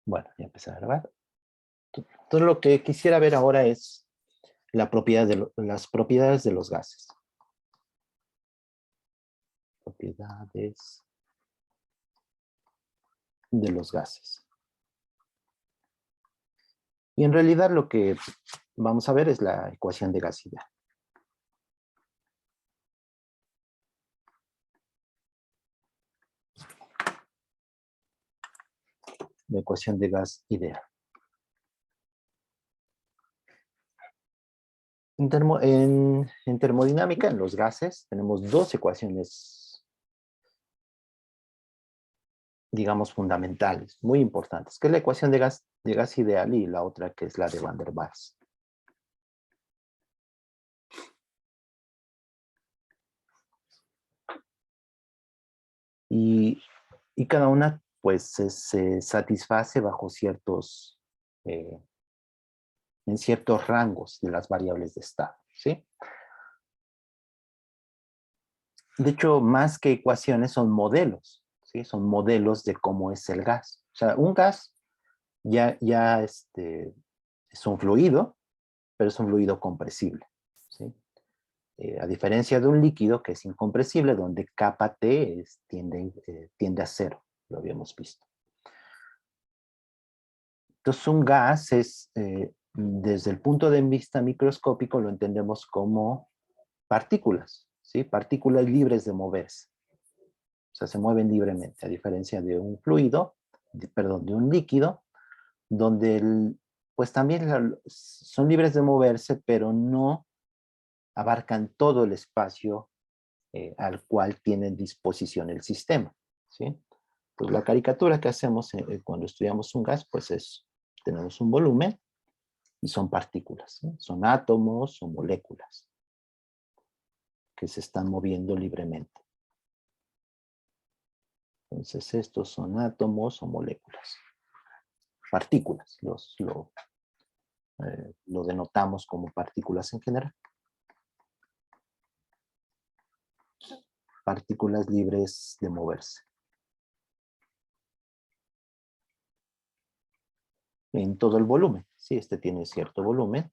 Bueno, ya empecé a grabar. Entonces lo que quisiera ver ahora es las propiedades de los gases. Propiedades de los gases. Y en realidad lo que vamos a ver es la ecuación de gas ideal. La ecuación de gas ideal. En termodinámica, en los gases, tenemos dos ecuaciones, digamos, fundamentales, muy importantes, que es la ecuación de gas ideal y la otra que es la de Van der Waals. Y cada una, pues, se satisface bajo en ciertos rangos de las variables de estado, ¿sí? De hecho, más que ecuaciones, son modelos, ¿sí? Son modelos de cómo es el gas. O sea, un gas ya es un fluido, pero es un fluido compresible, ¿sí? A diferencia de un líquido que es incompresible, donde kappa T tiende a cero, lo habíamos visto. Entonces, un gas desde el punto de vista microscópico, lo entendemos como partículas, ¿sí? Partículas libres de moverse. O sea, se mueven libremente, a diferencia de un fluido, de un líquido, donde pues también son libres de moverse, pero no abarcan todo el espacio al cual tiene disposición el sistema, ¿sí? Pues la caricatura que hacemos cuando estudiamos un gas, pues tenemos un volumen y son partículas, ¿sí? Son átomos o moléculas que se están moviendo libremente. Entonces estos son átomos o moléculas. Partículas, lo denotamos como partículas en general. Partículas libres de moverse. En todo el volumen, sí, tiene cierto volumen.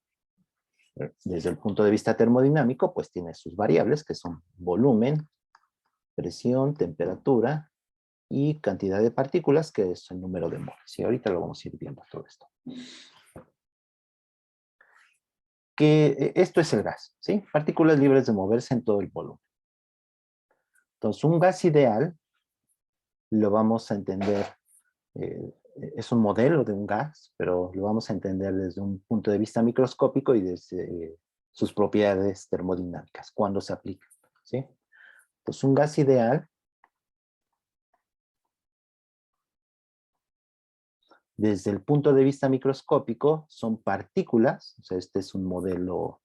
Desde el punto de vista termodinámico, pues tiene sus variables, que son volumen, presión, temperatura y cantidad de partículas, que es el número de moles. Y ahorita lo vamos a ir viendo todo esto. Esto es el gas, ¿sí? Partículas libres de moverse en todo el volumen. Entonces, un gas ideal lo vamos a entender, es un modelo de un gas, pero lo vamos a entender desde un punto de vista microscópico y desde sus propiedades termodinámicas, cuando se aplican, ¿sí? Pues un gas ideal, desde el punto de vista microscópico, son partículas, o sea, este es un modelo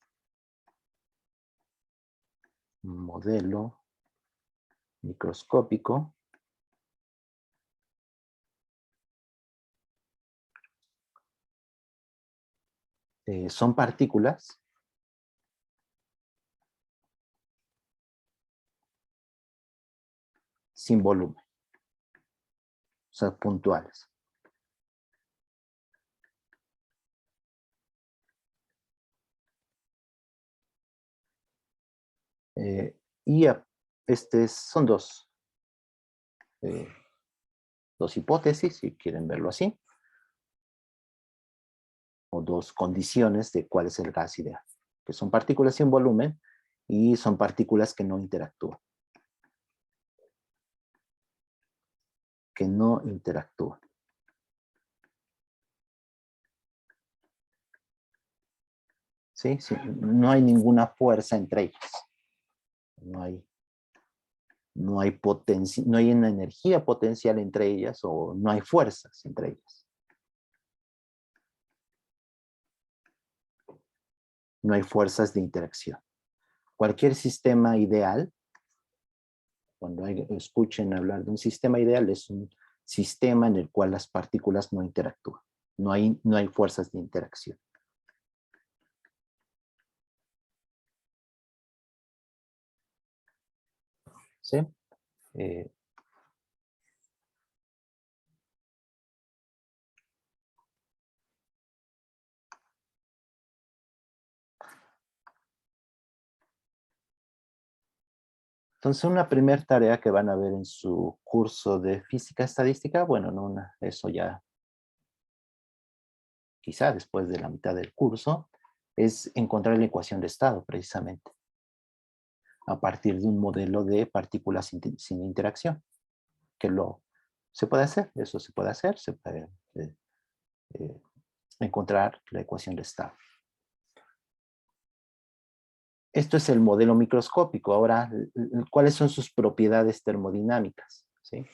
microscópico. Son partículas sin volumen, o sea, puntuales. Y son dos hipótesis, si quieren verlo así, o dos condiciones de cuál es el gas ideal, que son partículas sin volumen y son partículas que no interactúan. ¿Sí? Sí, no hay ninguna fuerza entre ellas. No hay una energía potencial entre ellas o no hay fuerzas entre ellas. No hay fuerzas de interacción. Cualquier sistema ideal, cuando escuchen hablar de un sistema ideal, es un sistema en el cual las partículas no interactúan. No hay fuerzas de interacción. ¿Sí? Entonces, una primera tarea que van a ver en su curso de física estadística, bueno, no eso ya quizá después de la mitad del curso, es encontrar la ecuación de estado, precisamente, a partir de un modelo de partículas sin interacción, que se puede hacer, eso se puede hacer, se puede eh, encontrar la ecuación de estado. Esto es el modelo microscópico. Ahora, ¿cuáles son sus propiedades termodinámicas? ¿Sí?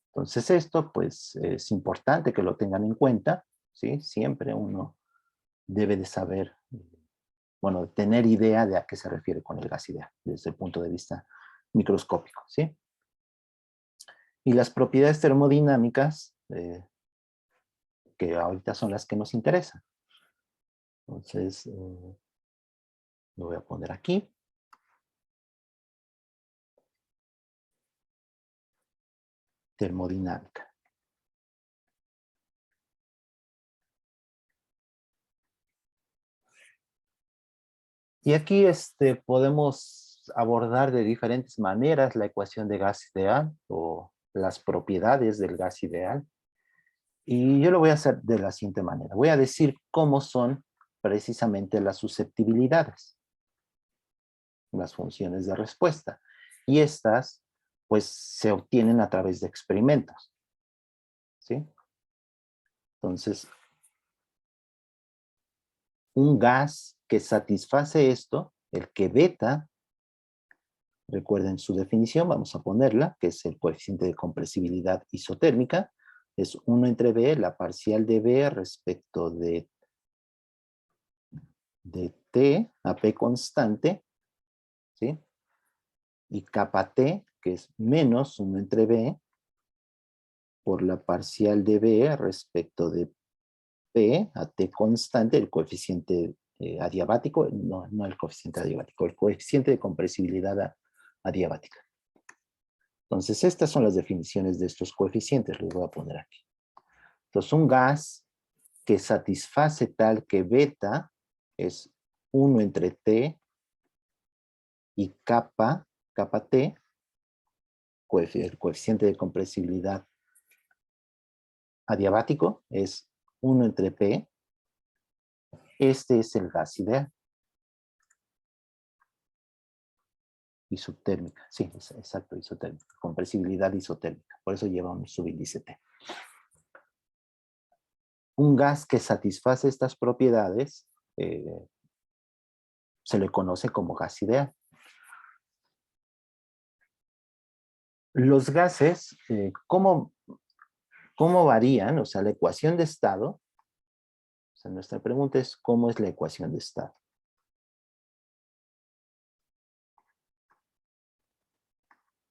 Entonces esto, pues, es importante que lo tengan en cuenta, ¿sí? Siempre uno debe de saber, bueno, tener idea de a qué se refiere con el gas ideal, desde el punto de vista microscópico, ¿sí? Y las propiedades termodinámicas, que ahorita son las que nos interesan. Entonces, lo voy a poner aquí. Termodinámica. Y aquí podemos abordar de diferentes maneras la ecuación de gas ideal o las propiedades del gas ideal. Y yo lo voy a hacer de la siguiente manera. Voy a decir cómo son precisamente las susceptibilidades, las funciones de respuesta. Y estas, pues, se obtienen a través de experimentos, ¿sí? Entonces, un gas que satisface esto, el que beta, recuerden su definición, vamos a ponerla, que es el coeficiente de compresibilidad isotérmica, es 1 entre B, la parcial de B respecto de T a P constante, ¿sí? Y kappa T, que es menos 1 entre B, por la parcial de B respecto de P a T constante, el coeficiente adiabático, no el coeficiente adiabático, el coeficiente de compresibilidad adiabática. Entonces, estas son las definiciones de estos coeficientes, los voy a poner aquí. Entonces, un gas que satisface tal que beta es 1 entre T y kappa T, el coeficiente de compresibilidad adiabático es 1 entre P. Este es el gas ideal. Isotérmica, sí, exacto, isotérmica. Compresibilidad isotérmica, por eso lleva un subíndice T. Un gas que satisface estas propiedades se le conoce como gas ideal. Los gases, ¿cómo varían? O sea, la ecuación de estado, o sea, nuestra pregunta es, ¿cómo es la ecuación de estado?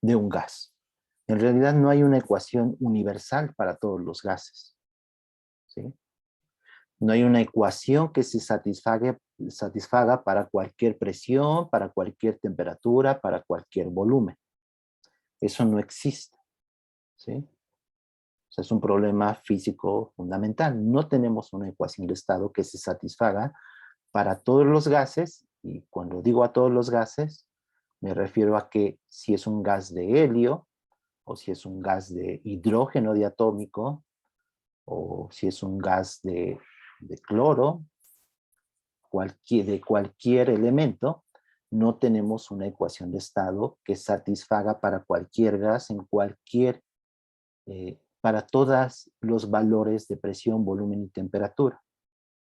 De un gas. En realidad no hay una ecuación universal para todos los gases, ¿sí? No hay una ecuación que se satisfaga para cualquier presión, para cualquier temperatura, para cualquier volumen. Eso no existe, ¿sí? O sea, es un problema físico fundamental. No tenemos una ecuación de estado que se satisfaga para todos los gases, y cuando digo a todos los gases, me refiero a que si es un gas de helio, o si es un gas de hidrógeno diatómico, o si es un gas de cloro, de cualquier elemento, no tenemos una ecuación de estado que satisfaga para cualquier gas en para todos los valores de presión, volumen y temperatura.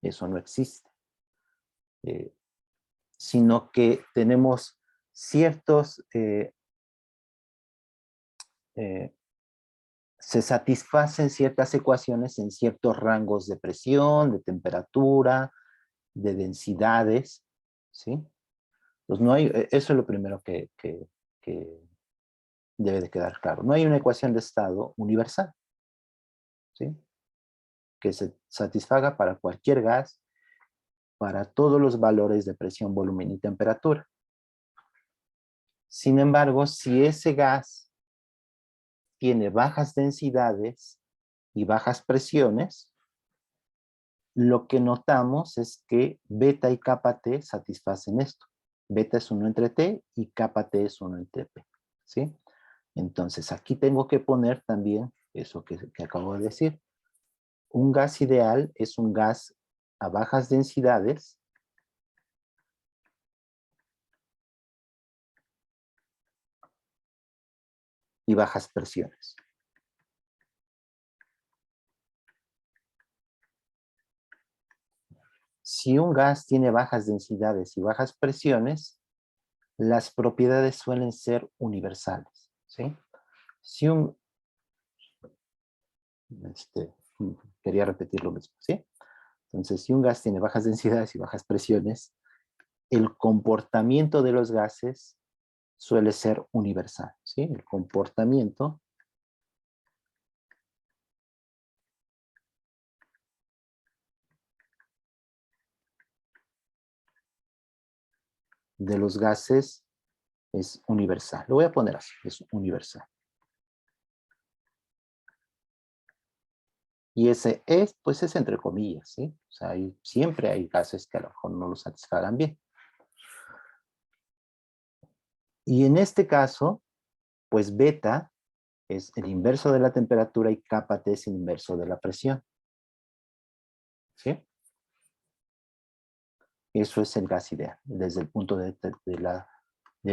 Eso no existe. Sino que tenemos ciertos, se satisfacen ciertas ecuaciones en ciertos rangos de presión, de temperatura, de densidades, ¿sí? Entonces no hay, eso es lo primero que debe de quedar claro. No hay una ecuación de estado universal, ¿sí? Que se satisfaga para cualquier gas, para todos los valores de presión, volumen y temperatura. Sin embargo, si ese gas tiene bajas densidades y bajas presiones, lo que notamos es que beta y kappa T satisfacen esto. Beta es 1 entre T y kappa T es 1 entre P. ¿Sí? Entonces aquí tengo que poner también eso que acabo de decir. Un gas ideal es un gas a bajas densidades y bajas presiones. Si un gas tiene bajas densidades y bajas presiones, las propiedades suelen ser universales, ¿sí? Si un... quería repetir lo mismo, ¿sí? Entonces, si un gas tiene bajas densidades y bajas presiones, el comportamiento de los gases suele ser universal, ¿sí? El comportamiento de los gases es universal. Lo voy a poner así, es universal. Y ese es, pues es entre comillas, ¿sí? O sea, siempre hay gases que a lo mejor no lo satisfagan bien. Y en este caso, pues beta es el inverso de la temperatura y kappa T es el inverso de la presión. ¿Sí? Eso es el gas ideal. Desde el punto de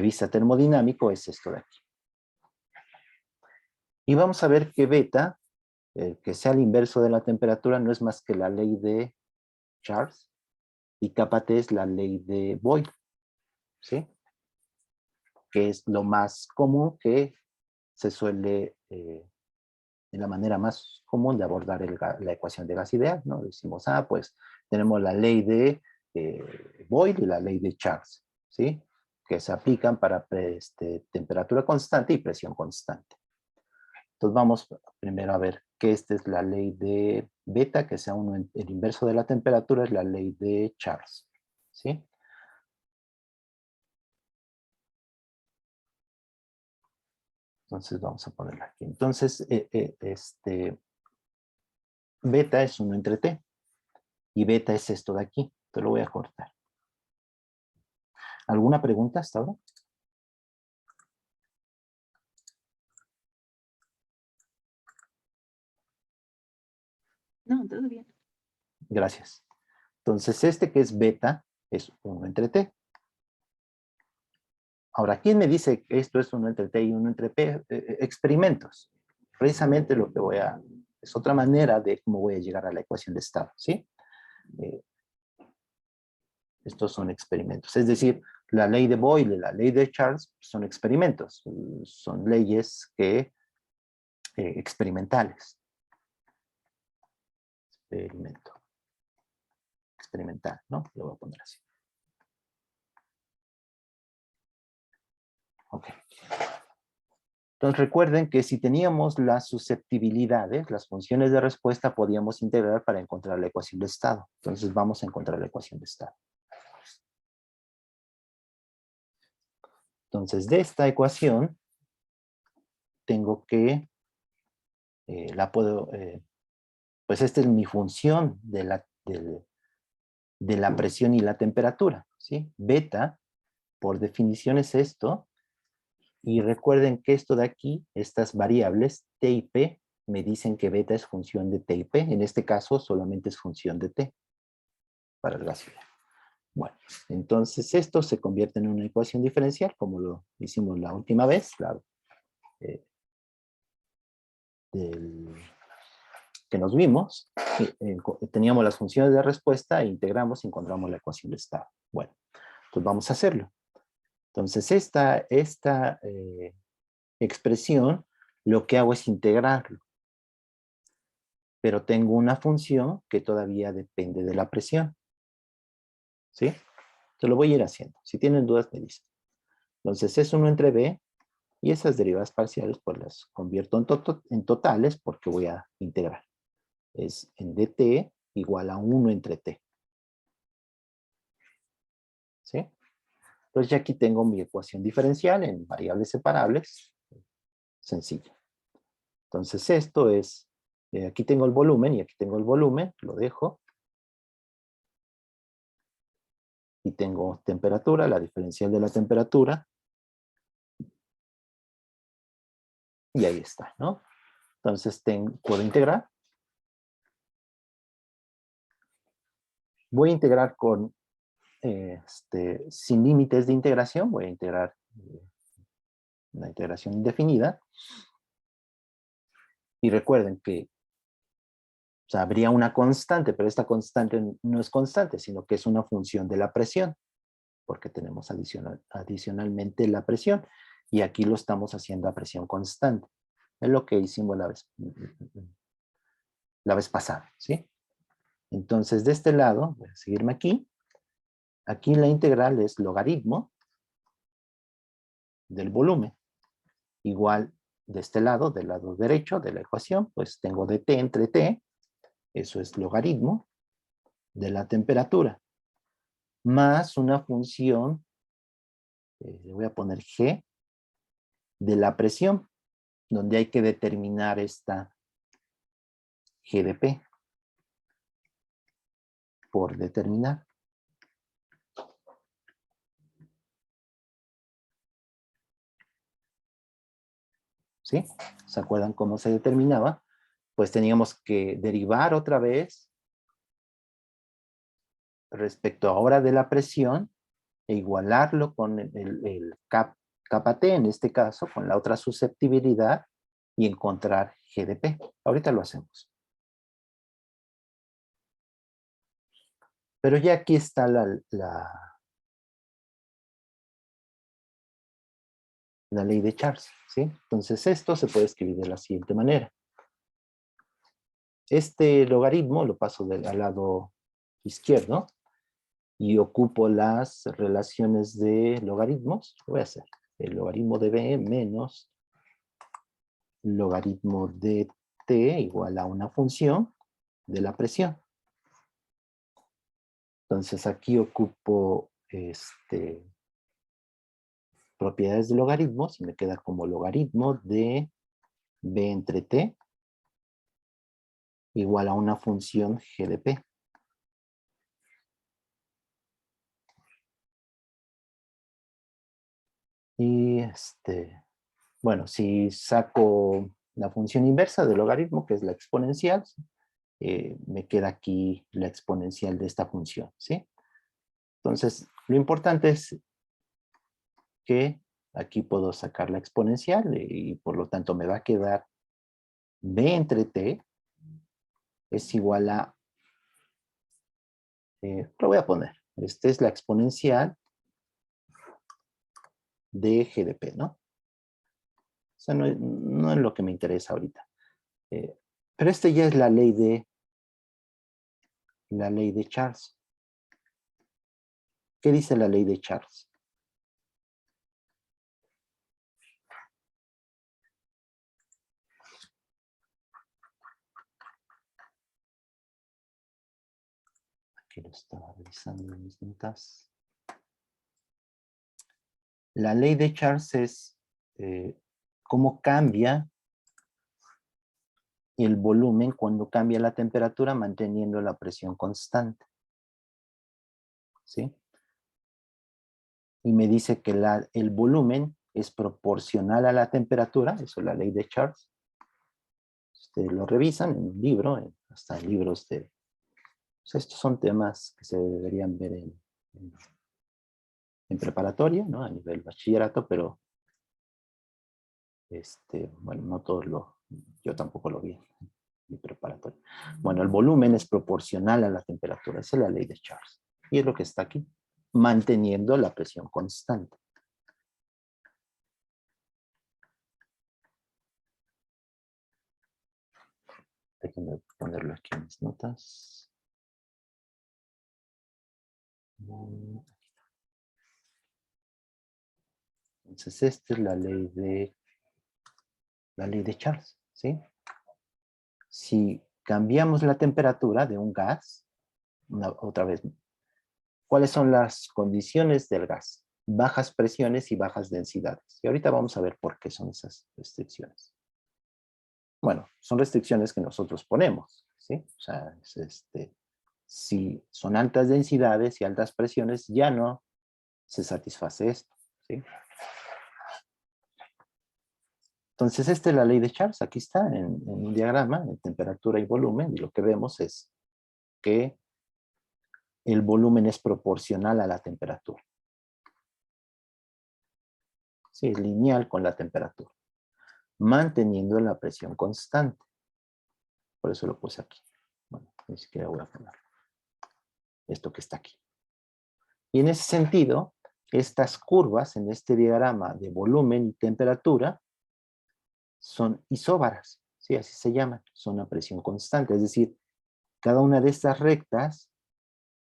vista termodinámico es esto de aquí. Y vamos a ver que beta, que sea el inverso de la temperatura, no es más que la ley de Charles, y kappa T es la ley de Boyle, ¿sí? Que es lo más común que se suele, en la manera más común de abordar la ecuación de gas ideal, ¿no? Decimos, pues tenemos la ley de Boyle y la ley de Charles, ¿sí? Que se aplican para temperatura constante y presión constante. Entonces vamos primero a ver que esta es la ley de beta, que sea el inverso de la temperatura es la ley de Charles, ¿sí? Entonces vamos a ponerla aquí. Entonces, beta es 1 entre T, y beta es esto de aquí. Te lo voy a cortar. ¿Alguna pregunta hasta ahora? No, todo bien. Gracias. Entonces, este que es beta es 1 entre T. Ahora, ¿quién me dice que esto es 1 entre T y 1 entre P? Experimentos. Precisamente lo que es otra manera de cómo voy a llegar a la ecuación de estado, ¿sí? Estos son experimentos. Es decir, la ley de Boyle y la ley de Charles son experimentos. Son leyes experimentales. Experimental, ¿no? Lo voy a poner así. Ok. Entonces recuerden que si teníamos las susceptibilidades, las funciones de respuesta, podíamos integrar para encontrar la ecuación de estado. Entonces vamos a encontrar la ecuación de estado. Entonces de esta ecuación, tengo que, pues esta es mi función de la presión y la temperatura, ¿sí? Beta, por definición es esto, y recuerden que esto de aquí, estas variables, T y P, me dicen que beta es función de T y P. En este caso, solamente es función de T para el gas ideal. Bueno, entonces esto se convierte en una ecuación diferencial, como lo hicimos la última vez, que nos vimos. Teníamos las funciones de respuesta e integramos y encontramos la ecuación de estado. Bueno, pues vamos a hacerlo. Entonces esta expresión, lo que hago es integrarlo. Pero tengo una función que todavía depende de la presión. ¿Sí? Te lo voy a ir haciendo. Si tienen dudas, me dicen. Entonces es 1 entre B, y esas derivadas parciales pues las convierto en totales porque voy a integrar. Es en dt igual a 1 entre t. ¿Sí? Entonces ya aquí tengo mi ecuación diferencial en variables separables. Sencillo. Entonces esto es, aquí tengo el volumen y aquí tengo el volumen, lo dejo. y tengo temperatura, la diferencial de la temperatura. Y ahí está, ¿no? Entonces puedo integrar. Voy a integrar con, sin límites de integración. Voy a integrar una integración indefinida. Y recuerden que o sea, habría una constante, pero esta constante no es constante, sino que es una función de la presión, porque tenemos adicionalmente la presión, y aquí lo estamos haciendo a presión constante. Es lo que hicimos la vez pasada, ¿sí? Entonces, de este lado, voy a seguirme aquí. Aquí la integral es logaritmo del volumen. Igual de este lado, del lado derecho de la ecuación, pues tengo dt entre t, eso es logaritmo de la temperatura, más una función, le voy a poner g, de la presión, donde hay que determinar esta g de p, por determinar. ¿Sí? ¿Se acuerdan cómo se determinaba? Pues teníamos que derivar otra vez respecto ahora de la presión e igualarlo con el kappa T, en este caso, con la otra susceptibilidad, y encontrar G de P. Ahorita lo hacemos. Pero ya aquí está la ley de Charles, ¿sí? Entonces esto se puede escribir de la siguiente manera. Este logaritmo lo paso al lado izquierdo y ocupo las relaciones de logaritmos. Lo voy a hacer. El logaritmo de B menos logaritmo de T igual a una función de la presión. Entonces aquí ocupo propiedades de logaritmos y me queda como logaritmo de B entre T igual a una función G de P. Y bueno, si saco la función inversa del logaritmo, que es la exponencial, me queda aquí la exponencial de esta función, ¿sí? Entonces, lo importante es que aquí puedo sacar la exponencial y por lo tanto me va a quedar B entre T es igual a, lo voy a poner, esta es la exponencial de G de P, ¿no? O sea, no es lo que me interesa ahorita. Pero ya es la ley de Charles. ¿Qué dice la ley de Charles? Aquí lo estaba revisando en mis notas. La ley de Charles es cómo cambia el volumen cuando cambia la temperatura manteniendo la presión constante. ¿Sí? Y me dice que el volumen es proporcional a la temperatura, eso es la ley de Charles. Ustedes lo revisan en un libro, hasta en libros de... Pues estos son temas que se deberían ver en preparatoria, ¿no? A nivel bachillerato, pero bueno, no todos yo tampoco lo vi en mi preparatoria. Bueno, el volumen es proporcional a la temperatura, esa es la ley de Charles. Y es lo que está aquí, manteniendo la presión constante. Déjenme ponerlo aquí en mis notas. Entonces, esta es la ley de Charles, ¿sí? Si cambiamos la temperatura de un gas, otra vez, ¿cuáles son las condiciones del gas? Bajas presiones y bajas densidades. Y ahorita vamos a ver por qué son esas restricciones. Bueno, son restricciones que nosotros ponemos, ¿sí? O sea, Si son altas densidades y altas presiones, ya no se satisface esto, ¿sí? Entonces, esta es la ley de Charles. Aquí está en un diagrama de temperatura y volumen, y lo que vemos es que el volumen es proporcional a la temperatura. Sí, es lineal con la temperatura, manteniendo la presión constante. Por eso lo puse aquí. Bueno, ni siquiera voy a poner esto que está aquí. Y en ese sentido, estas curvas en este diagrama de volumen y temperatura son isóbaras, ¿sí? Así se llaman, son a presión constante. Es decir, cada una de estas rectas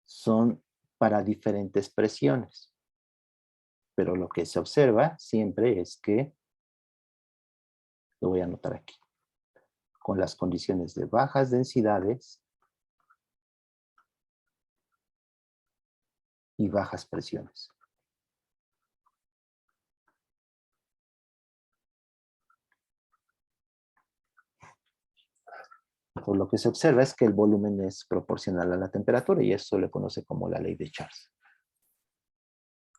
son para diferentes presiones. Pero lo que se observa siempre es que, lo voy a anotar aquí, con las condiciones de bajas densidades y bajas presiones. Por lo que se observa es que el volumen es proporcional a la temperatura y eso se le conoce como la ley de Charles.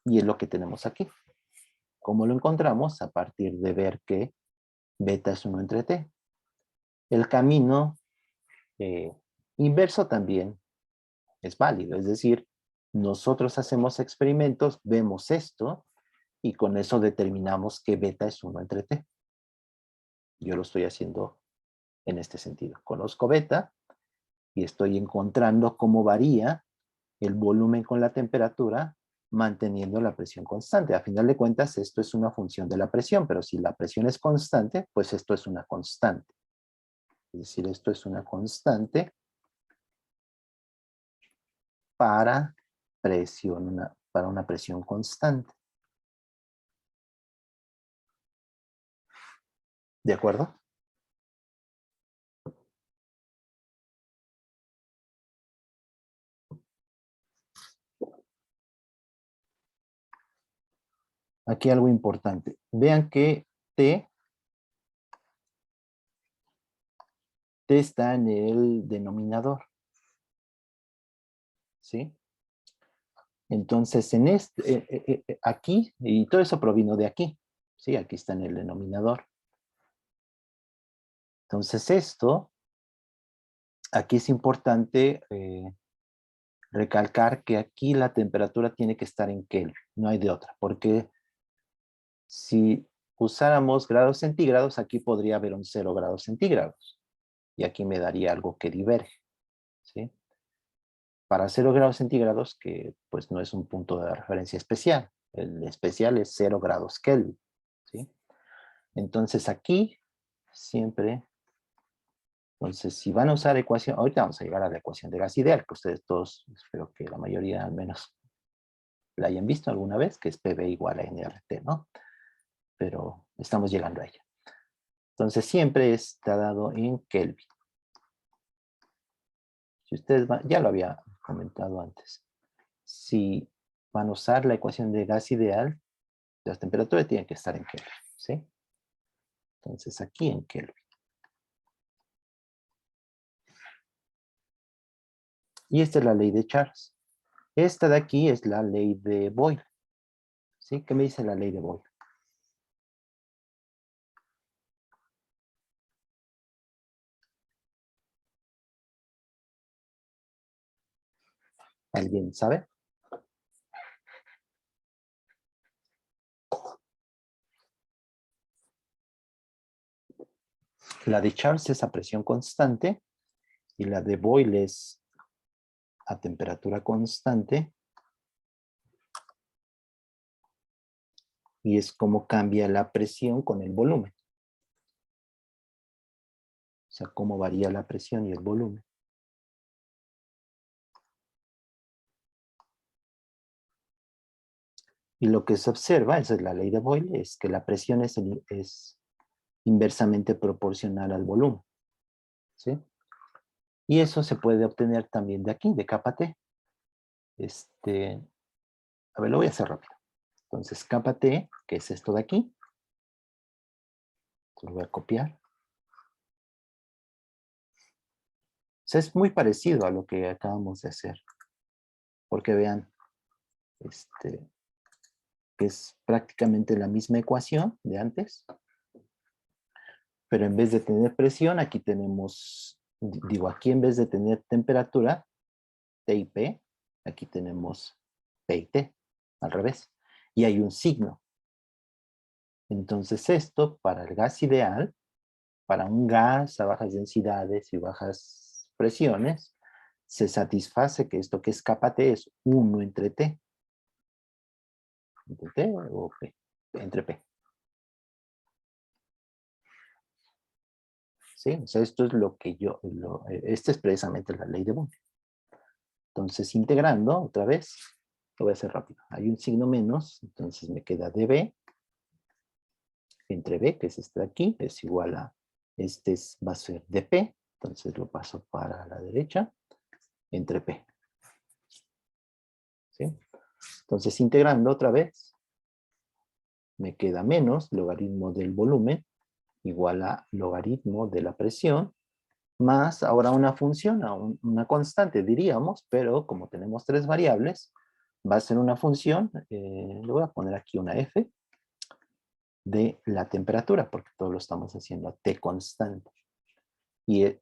Y es lo que tenemos aquí. ¿Cómo lo encontramos? A partir de ver que beta es 1 entre T. El camino inverso también es válido, es decir, nosotros hacemos experimentos, vemos esto y con eso determinamos que beta es 1 entre T. Yo lo estoy haciendo en este sentido. Conozco beta y estoy encontrando cómo varía el volumen con la temperatura manteniendo la presión constante. A final de cuentas, esto es una función de la presión, pero si la presión es constante, pues esto es una constante. Es decir, esto es una constante para para una presión constante. ¿De acuerdo? Aquí algo importante. Vean que T está en el denominador. ¿Sí? Entonces, en aquí, y todo eso provino de aquí. ¿Sí? Aquí está en el denominador. Entonces, esto, aquí es importante recalcar que aquí la temperatura tiene que estar en Kelvin. No hay de otra. Porque si usáramos grados centígrados, aquí podría haber un 0 grados centígrados. Y aquí me daría algo que diverge. ¿Sí? Para 0 grados centígrados, que pues no es un punto de referencia especial. El especial es 0 grados Kelvin. ¿Sí? Entonces aquí siempre, entonces si van a usar ecuación, ahorita vamos a llegar a la ecuación de gas ideal, que ustedes todos, espero que la mayoría al menos la hayan visto alguna vez, que es PV igual a NRT, ¿no? Pero estamos llegando a ella. Entonces siempre está dado en Kelvin. Si ustedes van, ya lo había comentado antes. Si van a usar la ecuación de gas ideal, las temperaturas tienen que estar en Kelvin, ¿sí? Entonces aquí en Kelvin. Y esta es la ley de Charles. Esta de aquí es la ley de Boyle. ¿Sí? ¿Qué me dice la ley de Boyle? ¿Alguien sabe? La de Charles es a presión constante y la de Boyle es a temperatura constante. Y es como cambia la presión con el volumen. O sea, cómo varía la presión y el volumen. Y lo que se observa, esa es la ley de Boyle, es que la presión es inversamente proporcional al volumen. ¿Sí? Y eso se puede obtener también de aquí, de kappa T. A ver, lo voy a hacer rápido. Entonces, kappa T, que es esto de aquí, lo voy a copiar. sea, es muy parecido a lo que acabamos de hacer. Porque vean, que es prácticamente la misma ecuación de antes. Pero en vez de tener presión, aquí tenemos, digo, aquí en vez de tener temperatura, T y P, aquí tenemos P y T, al revés. Y hay un signo. Entonces esto, para el gas ideal, para un gas a bajas densidades y bajas presiones, se satisface que esto que es kappa T es 1 entre T. ¿Entre T o P? Entre P. ¿Sí? O sea, esto es lo que esta es precisamente la ley de Boole. Entonces, integrando otra vez, lo voy a hacer rápido. Hay un signo menos, entonces me queda dB entre B, que es este de aquí, es igual a, va a ser dP, entonces lo paso para la derecha, entre P. ¿Sí? Entonces, integrando otra vez, me queda menos logaritmo del volumen, igual a logaritmo de la presión, más ahora una función, una constante diríamos, pero como tenemos tres variables, va a ser una función, le voy a poner aquí una f, de la temperatura, porque todo lo estamos haciendo a t constante. Y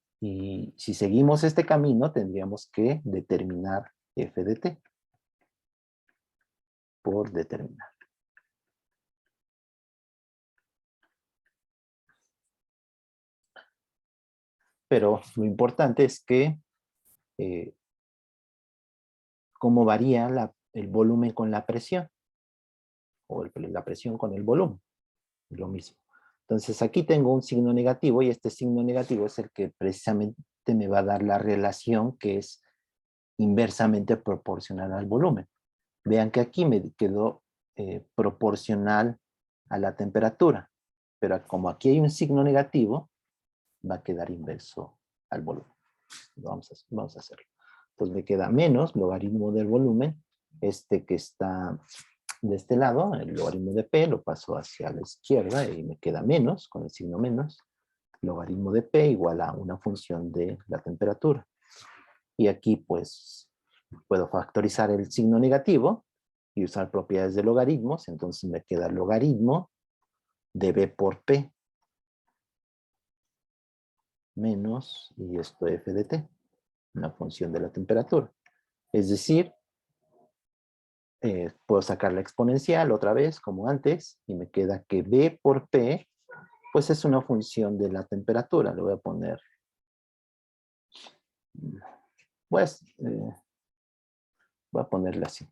si seguimos este camino, tendríamos que determinar f de t, por determinar. Pero lo importante es que cómo varía el volumen con la presión, o la presión con el volumen, es lo mismo. Entonces aquí tengo un signo negativo y este signo negativo es el que precisamente me va a dar la relación que es inversamente proporcional al volumen. Vean que aquí me quedó proporcional a la temperatura, pero como aquí hay un signo negativo, va a quedar inverso al volumen. Vamos a hacerlo. Entonces me queda menos logaritmo del volumen, este que está de este lado, el logaritmo de P, lo paso hacia la izquierda y me queda menos, con el signo menos, logaritmo de P igual a una función de la temperatura. Y aquí pues puedo factorizar el signo negativo y usar propiedades de logaritmos, entonces me queda el logaritmo de B por P menos, y esto f de t, una función de la temperatura. Es decir, puedo sacar la exponencial otra vez, como antes, y me queda que B por P, pues es una función de la temperatura. Le voy a poner, pues, voy a ponerle así.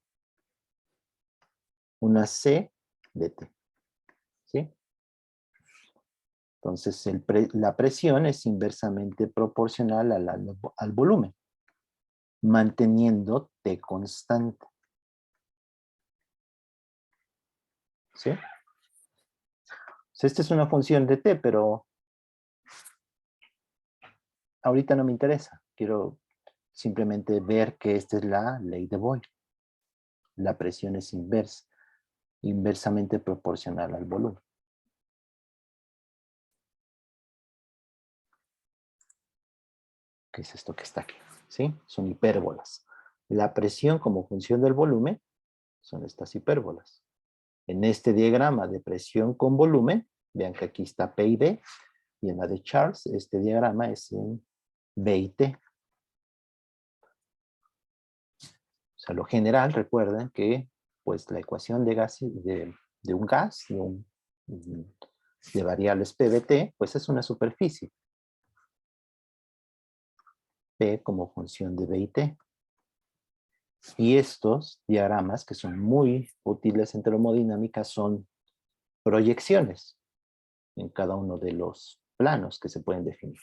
Una C de T. ¿Sí? Entonces, la presión es inversamente proporcional al volumen, manteniendo T constante. ¿Sí? Esta es una función de T, pero ahorita no me interesa. Quiero simplemente ver que esta es la ley de Boyle. La presión es inversamente proporcional al volumen. ¿Qué es esto que está aquí? ¿Sí? Son hipérbolas. La presión como función del volumen son estas hipérbolas. En este diagrama de presión con volumen, vean que aquí está P y B, y en la de Charles, este diagrama es en B y T. O sea, lo general, recuerden que pues la ecuación de un gas, de variables P de T, pues es una superficie. P como función de B y T. Y estos diagramas, que son muy útiles en termodinámica, son proyecciones en cada uno de los planos que se pueden definir.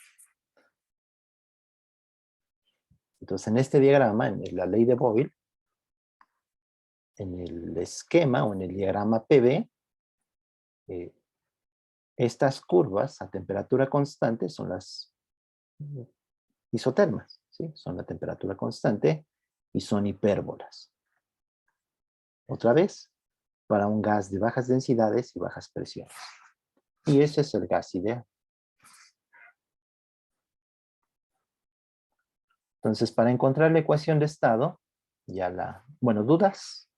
Entonces, en este diagrama, en la ley de Boyle, en el esquema o en el diagrama PB, estas curvas a temperatura constante son las isotermas, ¿sí? Son la temperatura constante y son hipérbolas. Otra vez, para un gas de bajas densidades y bajas presiones. Y ese es el gas ideal. Entonces, para encontrar la ecuación de estado, bueno, ¿dudas?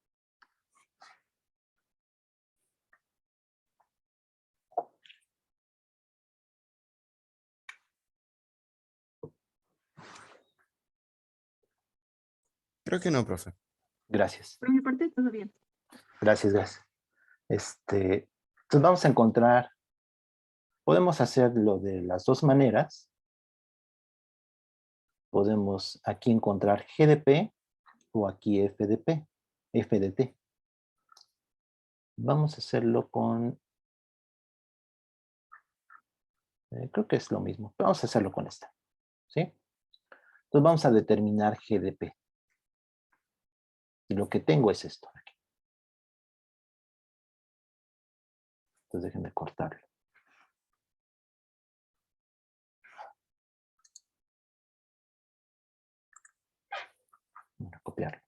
Creo que no, profe. Gracias. Por mi parte, todo bien. Gracias, gracias. Entonces vamos a encontrar, podemos hacerlo de las dos maneras. Podemos aquí encontrar G de P o aquí F de P, F de T. Vamos a hacerlo con, creo que es lo mismo, pero vamos a hacerlo con esta, ¿sí? Entonces vamos a determinar G de P. Y lo que tengo es esto de aquí. Entonces déjenme cortarlo. Voy a copiarlo.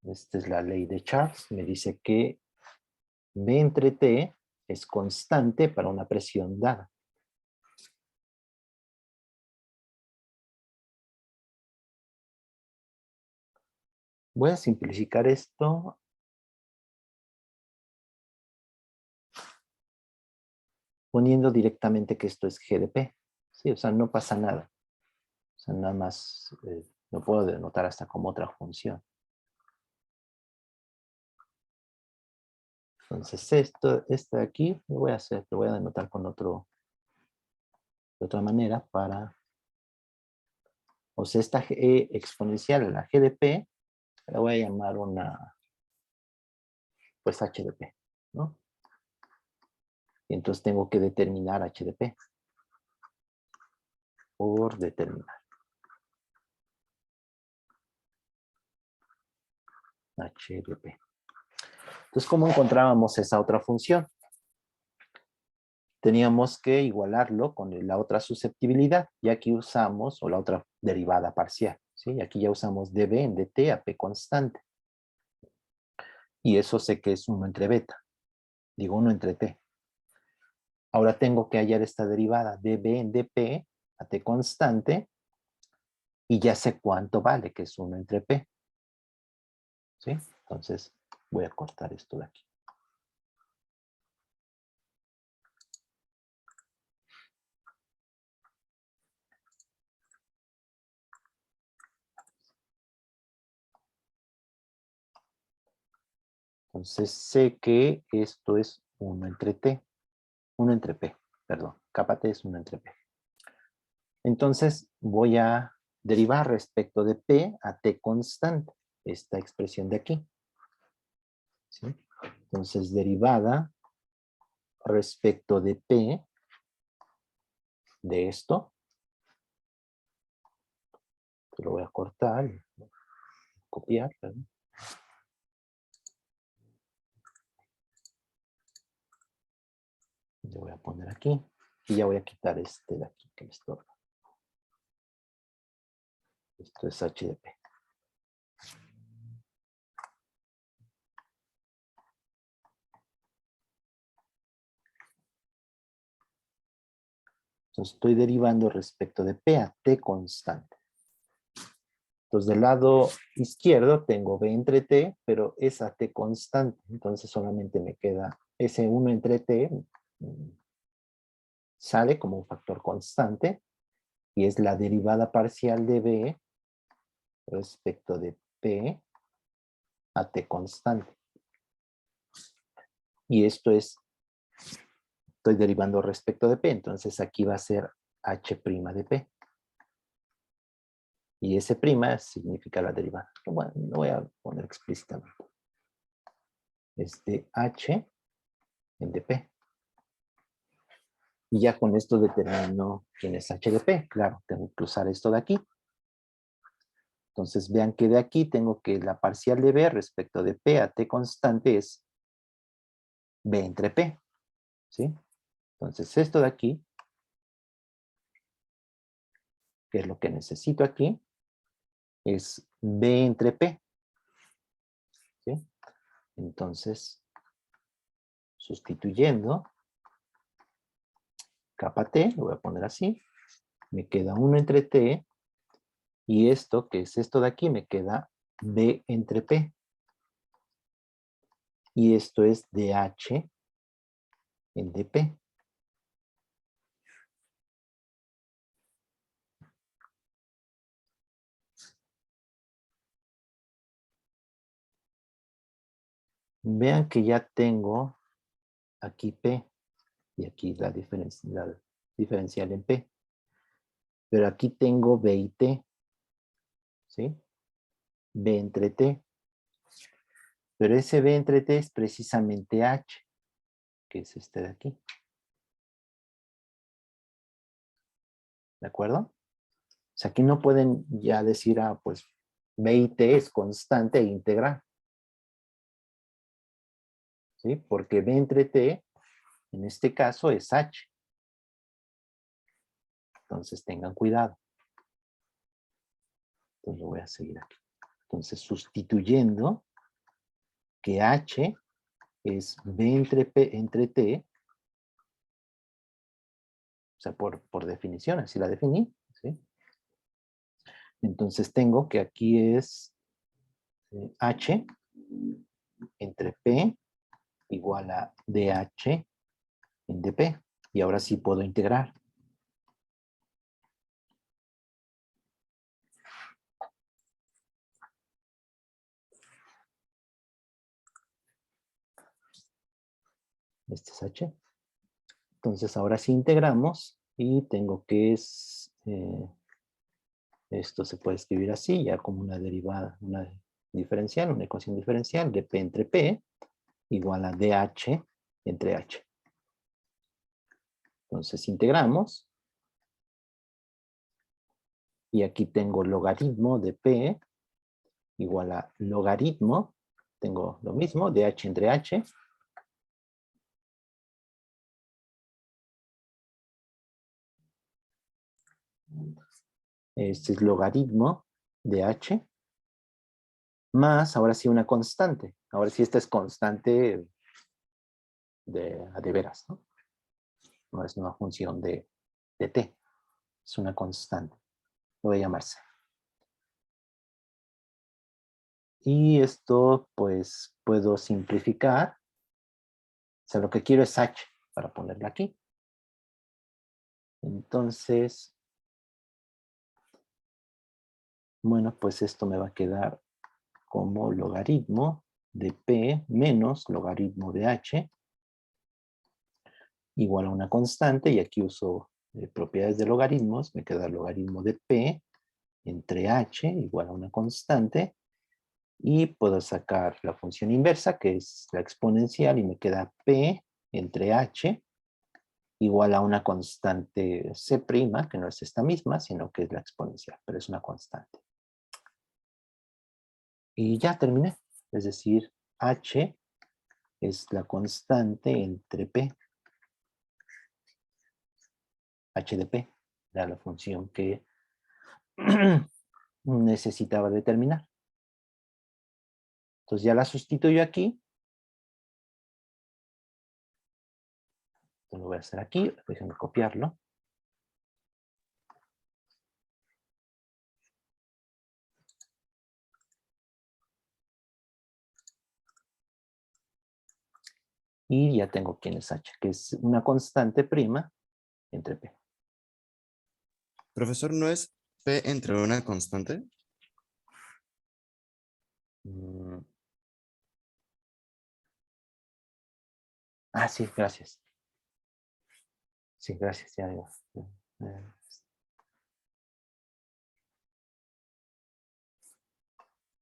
Esta es la ley de Charles. Me dice que B entre T es constante para una presión dada. Voy a simplificar esto. Poniendo directamente que esto es G de P. Sí, o sea, no pasa nada. O sea, nada más lo puedo denotar hasta como otra función. Entonces esto de aquí lo voy a denotar con de otra manera para, o sea, esta E exponencial a la G de P, la voy a llamar pues H de P, ¿no? Y entonces tengo que determinar H de P. Por determinar. H de P. Entonces, ¿cómo encontrábamos esa otra función? Teníamos que igualarlo con la otra susceptibilidad, y aquí usamos, o la otra derivada parcial, ¿sí? Aquí ya usamos dB en dt a p constante. Y eso sé que es 1 entre beta. Digo 1 entre t. Ahora tengo que hallar esta derivada dB en dp a t constante, y ya sé cuánto vale, que es 1 entre p. ¿Sí? Entonces, voy a cortar esto de aquí. Entonces sé que esto es 1 entre t, 1 entre p, perdón, capa t es 1 entre p. Entonces voy a derivar respecto de p a t constante, esta expresión de aquí. ¿Sí? Entonces derivada respecto de p de esto, lo voy a cortar, copiar, ¿verdad? Le voy a poner aquí y ya voy a quitar este de aquí que me estorba. Esto es h de p. Entonces estoy derivando respecto de p a t constante. Entonces del lado izquierdo tengo b entre t, pero es a t constante. Entonces solamente me queda ese 1 entre t, sale como un factor constante, y es la derivada parcial de b respecto de p a t constante. Y esto es, estoy derivando respecto de p, entonces aquí va a ser h' de p. Y ese prima significa la derivada. Bueno, lo voy a poner explícitamente. Es de h en dp. Y ya con esto determino quién es h de p. Claro, tengo que usar esto de aquí. Entonces vean que de aquí tengo que la parcial de b respecto de p a t constante es b entre p. ¿Sí? Entonces esto de aquí, que es lo que necesito aquí, es b entre p. ¿Sí? Entonces, sustituyendo capa t, lo voy a poner así, Me queda 1 entre T. Y esto, que es esto de aquí, me queda B entre P. Y esto es DH en DP. Vean que ya tengo aquí P y aquí la diferencial en P. Pero aquí tengo B y T, ¿sí? B entre T. Pero ese B entre T es precisamente H, que es este de aquí. ¿De acuerdo? O sea, aquí no pueden ya decir, ah, pues B y T es constante e integral. ¿Sí? Porque B entre T, en este caso, es H. Entonces tengan cuidado. Entonces lo voy a seguir aquí. Entonces sustituyendo que H es B entre P entre T, o sea, por definición, así la definí, ¿sí? Entonces tengo que aquí es H entre P igual a DH en DP. Y ahora sí puedo integrar. Este es H. Entonces ahora sí integramos y tengo que es, esto se puede escribir así, ya como una derivada, una diferencial, una ecuación diferencial de P entre P igual a DH entre H. Entonces integramos. Y aquí tengo logaritmo de P igual a logaritmo. Tengo lo mismo, de H entre H. Este es logaritmo de H. Más, ahora sí, una constante. Ahora sí, esta es constante de veras, ¿no? No es una función de T. Es una constante. Lo voy a llamar C. Y esto, pues, puedo simplificar. O sea, lo que quiero es H para ponerla aquí. Entonces, bueno, pues esto me va a quedar como logaritmo de P menos logaritmo de H igual a una constante, y aquí uso propiedades de logaritmos, me queda logaritmo de P entre H igual a una constante, y puedo sacar la función inversa, que es la exponencial, y me queda P entre H igual a una constante C', que no es esta misma, sino que es la exponencial, pero es una constante. Y ya terminé, es decir, H es la constante entre P. H de P era la función que necesitaba determinar. Entonces ya la sustituyo aquí. Lo voy a hacer aquí, déjenme copiarlo. Y ya tengo quién es H, que es una constante prima entre P. Profesor, ¿no es P entre una constante? Mm. Ah, sí, gracias. Sí, gracias, ya digo.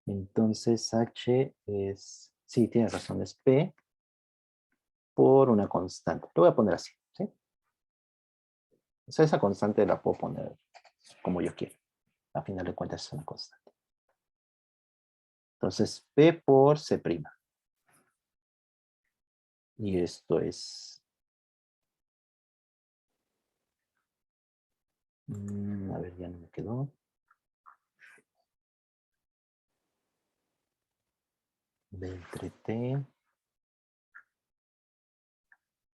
Entonces H es, sí, tiene razón, es P por una constante. Lo voy a poner así, ¿sí? O sea, esa constante la puedo poner como yo quiero. A final de cuentas es una constante. Entonces, P por C'. Y esto es... a ver, ya no me quedó. B entre T.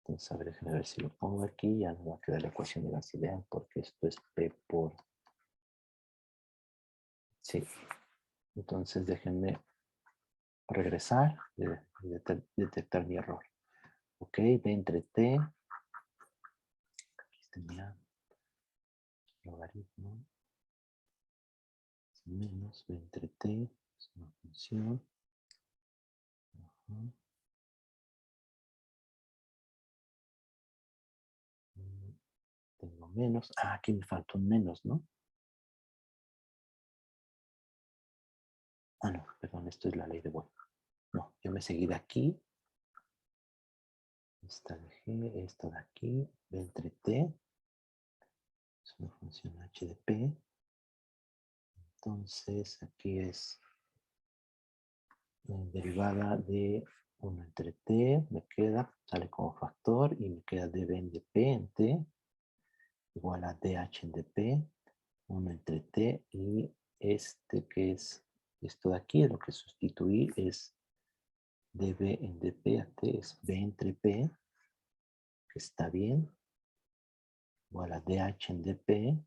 Entonces, a ver, déjenme ver si lo pongo aquí. Ya no va a quedar la ecuación de Gauss-Seidel porque esto es P por... Sí. Entonces déjenme regresar y detectar mi error. Ok, B entre T. Aquí tenía logaritmo. Menos B entre T. Es una función. Ajá. Tengo menos. Ah, aquí me falta un menos, ¿no? Ah, no, perdón, esto es la ley de Boole. No, yo me seguí de aquí. Esta de G, esto de aquí, B entre T. Es una función H de P. Entonces, aquí es derivada de 1 entre T. Me queda, sale como factor y me queda dB en dP en T. Igual a DH en dP. 1 entre T y este que es esto de aquí, lo que sustituí es dB en dP a T, es B entre P, que está bien, igual a DH en dP,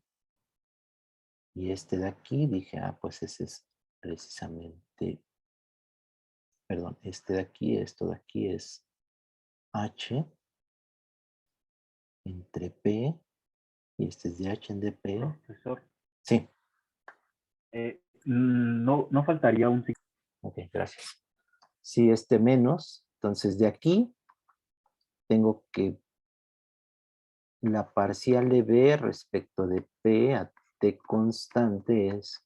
y este de aquí dije, ah, pues ese es precisamente, perdón, este de aquí, esto de aquí es H entre P, y este es DH en dP. Profesor, Sí. no faltaría un signo. Ok, gracias. Si este menos, entonces de aquí tengo que la parcial de B respecto de P a T constante es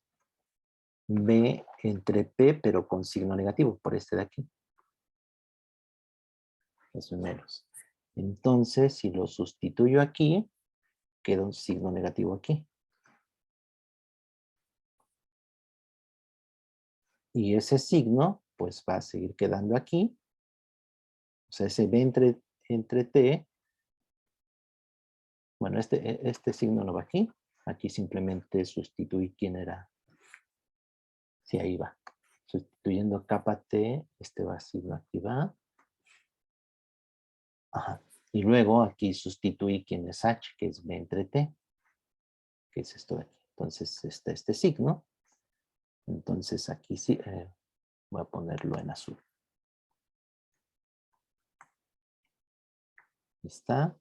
B entre P, pero con signo negativo, por este de aquí. Es un menos. Entonces, si lo sustituyo aquí, queda un signo negativo aquí. Y ese signo, pues va a seguir quedando aquí. O sea, ese B entre T. Bueno, este signo no va aquí. Aquí simplemente sustituí quién era. Sí, ahí va. Sustituyendo capa T, este vacío aquí va. Ajá. Y luego aquí sustituí quién es H, que es B entre T, que es esto de aquí. Entonces está este signo. Entonces aquí sí, voy a ponerlo en azul. ¿Está?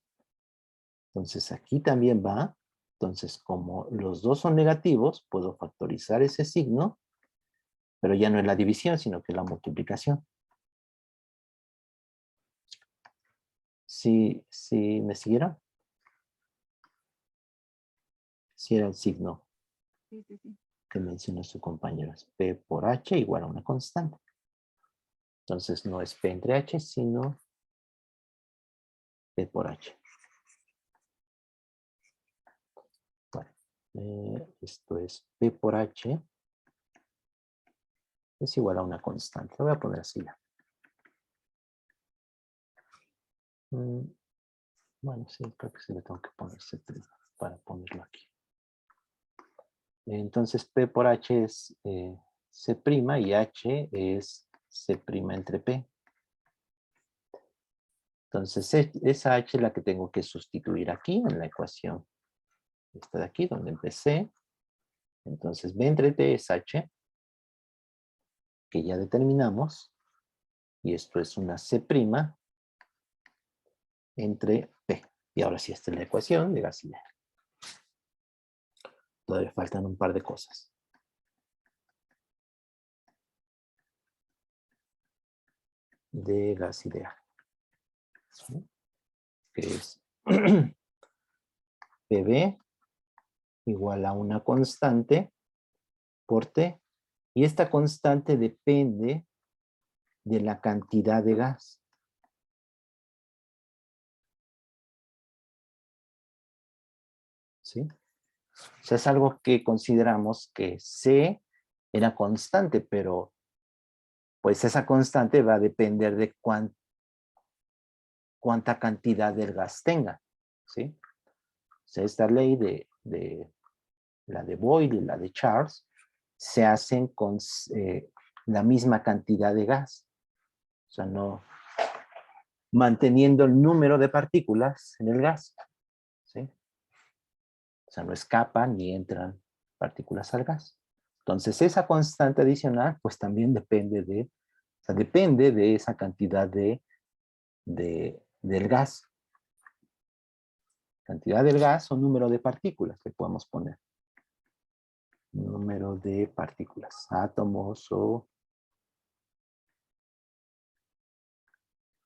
Entonces aquí también va. Entonces como los dos son negativos, puedo factorizar ese signo, pero ya no es la división, sino que es la multiplicación. ¿Sí me siguieron? Sí era el signo Sí, sí, sí. que mencionó su compañero. Es P por H igual a una constante. Entonces no es P entre H, sino P por H. Bueno, esto es P por H. Es igual a una constante. Lo voy a poner así ya. Bueno, sí, creo que sí le tengo que poner C' para ponerlo aquí. Entonces P por H es C' y H es C' entre P. Entonces esa H es la que tengo que sustituir aquí en la ecuación. Esta de aquí, donde empecé. Entonces B entre T es H, que ya determinamos. Y esto es una C' entre P. Y ahora sí, esta es la ecuación de gas y aire. Todavía faltan un par de cosas. De gas y de aire. ¿Sí? Que es PB igual a una constante por T. Y esta constante depende de la cantidad de gas. ¿Sí? O sea, es algo que consideramos que C era constante, pero pues esa constante va a depender de cuánta cantidad del gas tenga. ¿Sí? O sea, esta ley de la de Boyle y la de Charles se hacen con la misma cantidad de gas. O sea, no manteniendo el número de partículas en el gas. ¿Sí? O sea, no escapan ni entran partículas al gas. Entonces, esa constante adicional, pues también depende de esa cantidad del gas. Cantidad del gas o número de partículas que podemos poner. Número de partículas, átomos o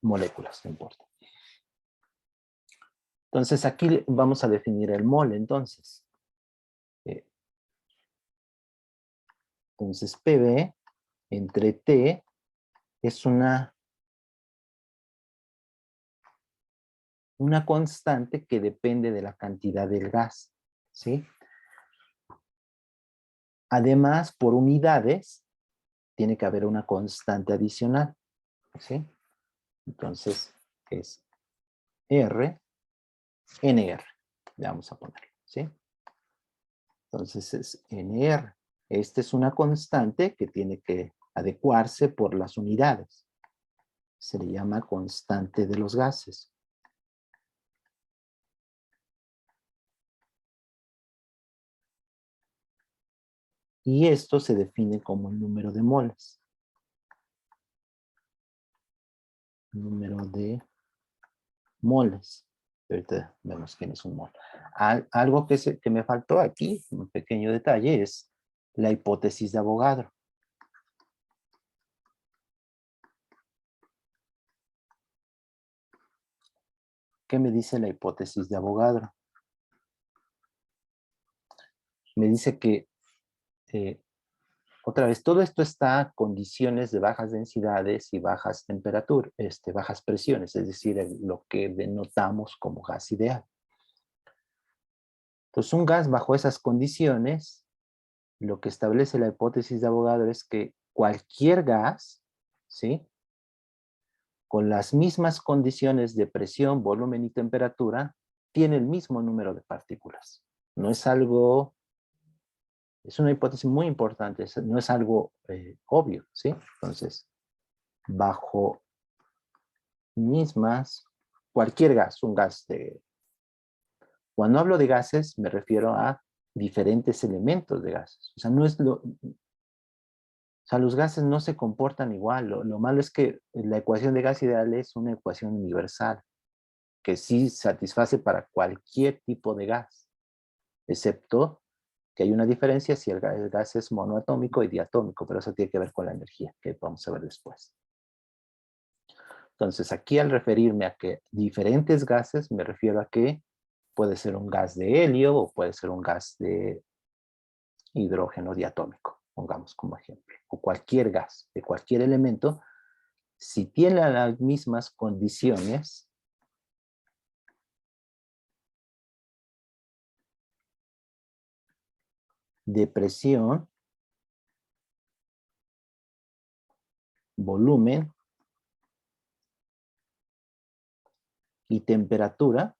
moléculas, no importa. Entonces, aquí vamos a definir el mol, entonces. Entonces, PV entre T es una constante que depende de la cantidad del gas, ¿sí? Además, por unidades, tiene que haber una constante adicional, ¿sí? Entonces, es R, NR, le vamos a poner, ¿sí? Entonces, es NR. Esta es una constante que tiene que adecuarse por las unidades. Se le llama constante de los gases. Y esto se define como el número de moles. Número de moles. Ahorita vemos quién es un mol. Algo que me faltó aquí, un pequeño detalle, es la hipótesis de Avogadro. ¿Qué me dice la hipótesis de Avogadro? Me dice que, otra vez, todo esto está a condiciones de bajas densidades y bajas temperaturas, bajas presiones, es decir, lo que denotamos como gas ideal. Entonces, un gas bajo esas condiciones, lo que establece la hipótesis de Avogadro es que cualquier gas, ¿sí?, con las mismas condiciones de presión, volumen y temperatura, tiene el mismo número de partículas. No es algo, es una hipótesis muy importante, no es algo obvio, ¿sí? Entonces, bajo mismas, cualquier gas, un gas de... Cuando hablo de gases, me refiero a diferentes elementos de gases. O sea, no es lo... O sea, los gases no se comportan igual. Lo malo es que la ecuación de gas ideal es una ecuación universal, que sí satisface para cualquier tipo de gas, excepto que hay una diferencia si el gas es monoatómico y diatómico, pero eso tiene que ver con la energía, que vamos a ver después. Entonces, aquí al referirme a que diferentes gases, me refiero a que puede ser un gas de helio o puede ser un gas de hidrógeno diatómico, pongamos como ejemplo, o cualquier gas de cualquier elemento, si tiene las mismas condiciones de presión, volumen y temperatura,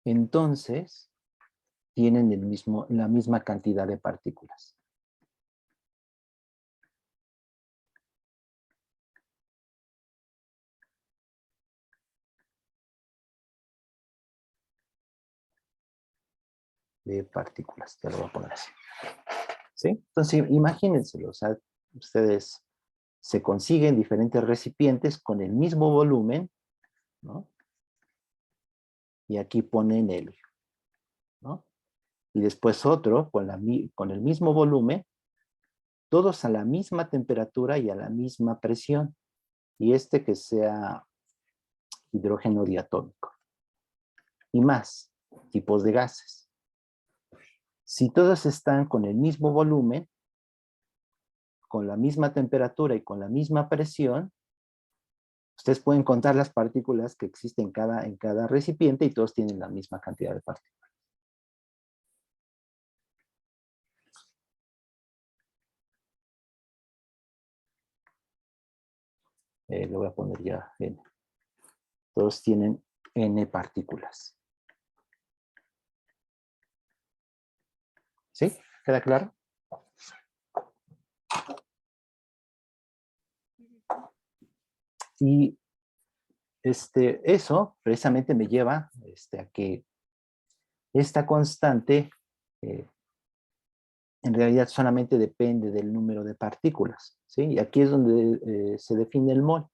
entonces tienen la misma cantidad de partículas. Te lo voy a poner así. ¿Sí? Entonces, imagínenselo, o sea, ustedes se consiguen diferentes recipientes con el mismo volumen, ¿no? Y aquí ponen helio, ¿no? Y después otro con el mismo volumen, todos a la misma temperatura y a la misma presión. Y que sea hidrógeno diatómico. Y más tipos de gases. Si todos están con el mismo volumen, con la misma temperatura y con la misma presión, ustedes pueden contar las partículas que existen en cada recipiente y todos tienen la misma cantidad de partículas. Lo voy a poner ya N. Todos tienen N partículas. ¿Sí? ¿Queda claro? Y eso precisamente me lleva a que esta constante en realidad solamente depende del número de partículas, ¿sí? Y aquí es donde se define el mol.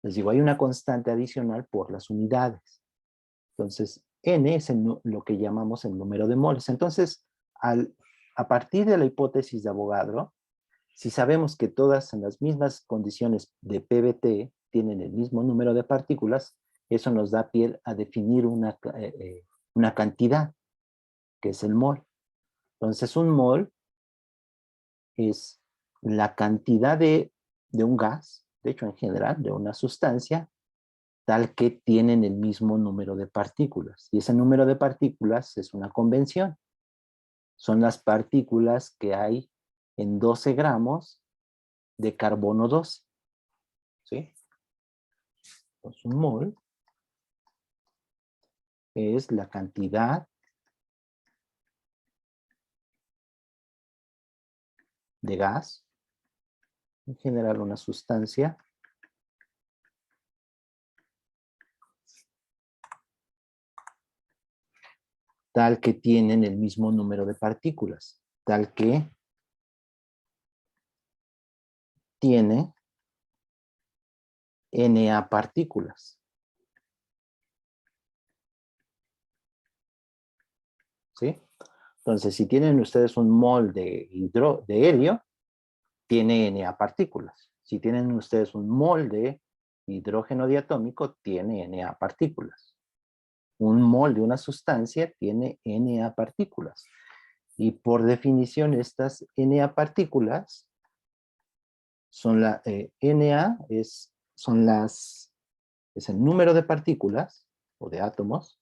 Les digo, hay una constante adicional por las unidades. Entonces, n es lo que llamamos el número de moles. Entonces, a partir de la hipótesis de Avogadro, si sabemos que todas en las mismas condiciones de PBT tienen el mismo número de partículas, eso nos da pie a definir una cantidad, que es el mol. Entonces, un mol es la cantidad de un gas, de hecho en general, de una sustancia, tal que tienen el mismo número de partículas. Y ese número de partículas es una convención. Son las partículas que hay en 12 gramos de carbono 12. ¿Sí? Entonces un mol es la cantidad de gas, en general una sustancia, tal que tienen el mismo número de partículas, tal que tiene Na partículas. ¿Sí? Entonces, si tienen ustedes un mol de helio, tiene Na partículas. Si tienen ustedes un mol de hidrógeno diatómico, tiene Na partículas. Un mol de una sustancia tiene Na partículas. Y por definición, estas Na partículas son Na es el número de partículas o de átomos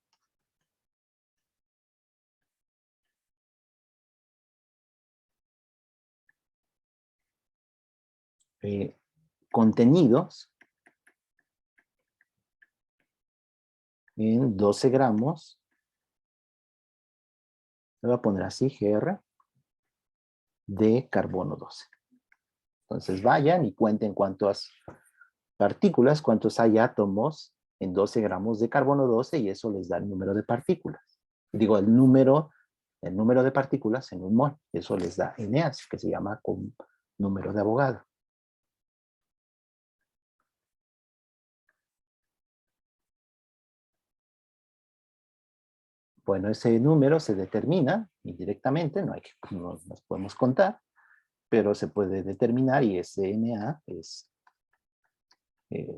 contenidos en 12 gramos, le voy a poner así, GR, de carbono 12. Entonces vayan y cuenten cuántas partículas, cuántos hay átomos en 12 gramos de carbono 12 y eso les da el número de partículas. Digo, el número de partículas en un mol. Eso les da Na, que se llama con número de Avogadro. Bueno, ese número se determina indirectamente, no nos podemos contar, pero se puede determinar y ese Na es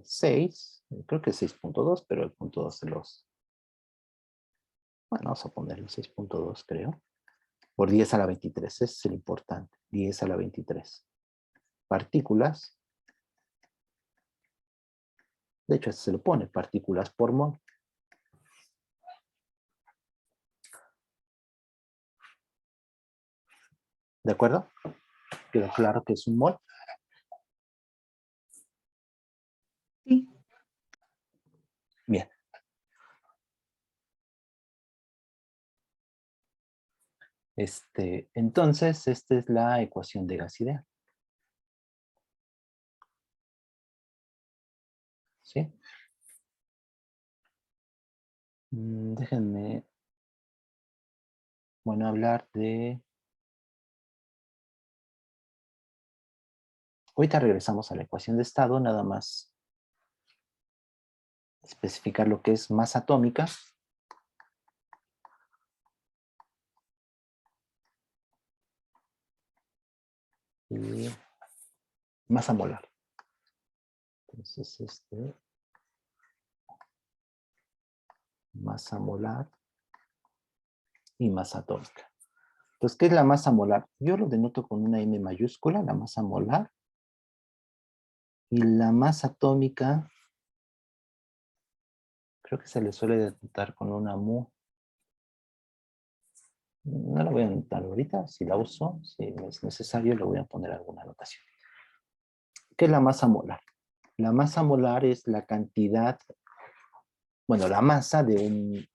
6, creo que es 6.2, pero el punto 2 de los... Bueno, vamos a ponerle 6.2, creo. Por 10 a la 23, ese es el importante. 10 a la 23. Partículas. De hecho, se lo pone, partículas por mol. ¿De acuerdo? ¿Quedó claro que es un mol? Sí. Bien. Entonces, esta es la ecuación de gas ideal. ¿Sí? Déjenme, bueno, hablar de... Ahorita regresamos a la ecuación de estado, nada más especificar lo que es masa atómica. Y masa molar. Entonces, masa molar y masa atómica. Entonces, ¿qué es la masa molar? Yo lo denoto con una M mayúscula, la masa molar. Y la masa atómica, creo que se le suele denotar con una mu. No la voy a anotar ahorita, si la uso, si es necesario, le voy a poner alguna anotación. ¿Qué es la masa molar? La masa molar es la cantidad, bueno, la masa de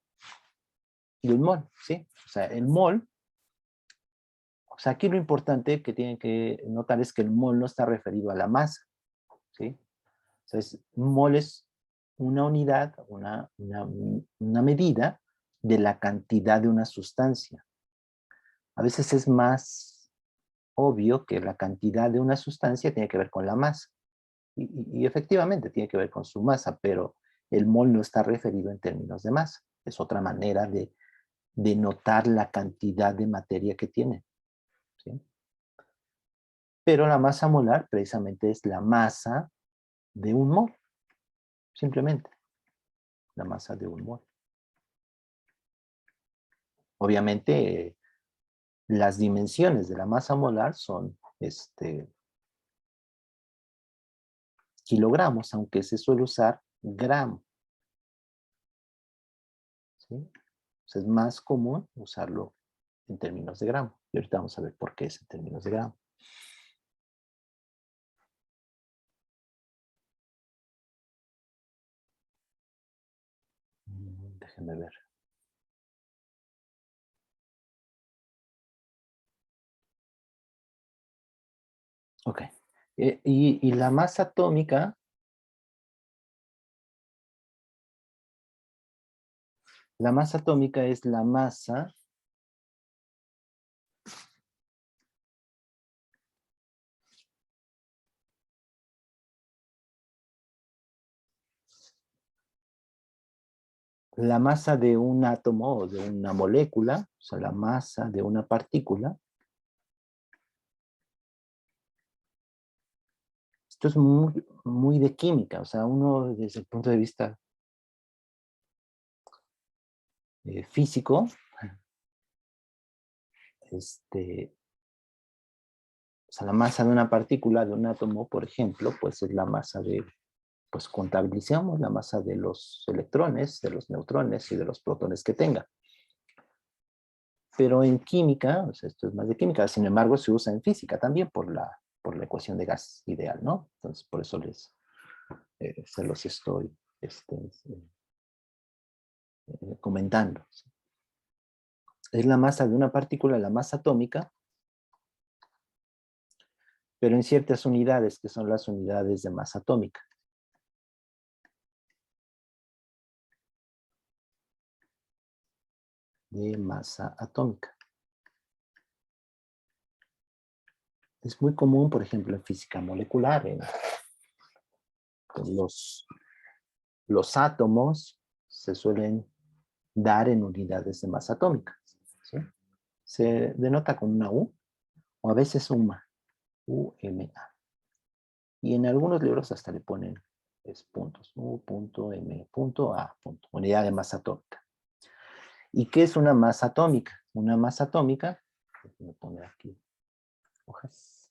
un mol, ¿sí? O sea, el mol, o sea, aquí lo importante que tienen que notar es que el mol no está referido a la masa, ¿sí? Entonces, mol es una unidad, una medida de la cantidad de una sustancia. A veces es más obvio que la cantidad de una sustancia tiene que ver con la masa. Y efectivamente tiene que ver con su masa, pero el mol no está referido en términos de masa. Es otra manera de notar la cantidad de materia que tiene, ¿sí? Pero la masa molar precisamente es la masa de un mol, simplemente la masa de un mol. Obviamente, las dimensiones de la masa molar son kilogramos, aunque se suele usar gramo, ¿sí? Entonces, es más común usarlo en términos de gramo. Y ahorita vamos a ver por qué es en términos de gramo. Déjenme ver. Ok. Y la masa atómica, es la masa de un átomo o de una molécula, o sea, la masa de una partícula. Esto es muy, muy de química, o sea, uno desde el punto de vista físico, o sea, la masa de una partícula, de un átomo, por ejemplo, pues es la masa de, pues contabilizamos la masa de los electrones, de los neutrones y de los protones que tenga. Pero en química, o sea, esto es más de química, sin embargo se usa en física también por la ecuación de gas ideal, ¿no? Entonces por eso se los estoy comentando. Es la masa de una partícula, la masa atómica, pero en ciertas unidades, que son las unidades de masa atómica. De masa atómica. Es muy común, por ejemplo, en física molecular, en los átomos se suelen dar en unidades de masa atómica, ¿sí? Se denota con una U, o a veces UMA, UMA. Y en algunos libros hasta le ponen puntos, U.M.A, unidad de masa atómica. ¿Y qué es una masa atómica? Una masa atómica, voy a poner aquí hojas.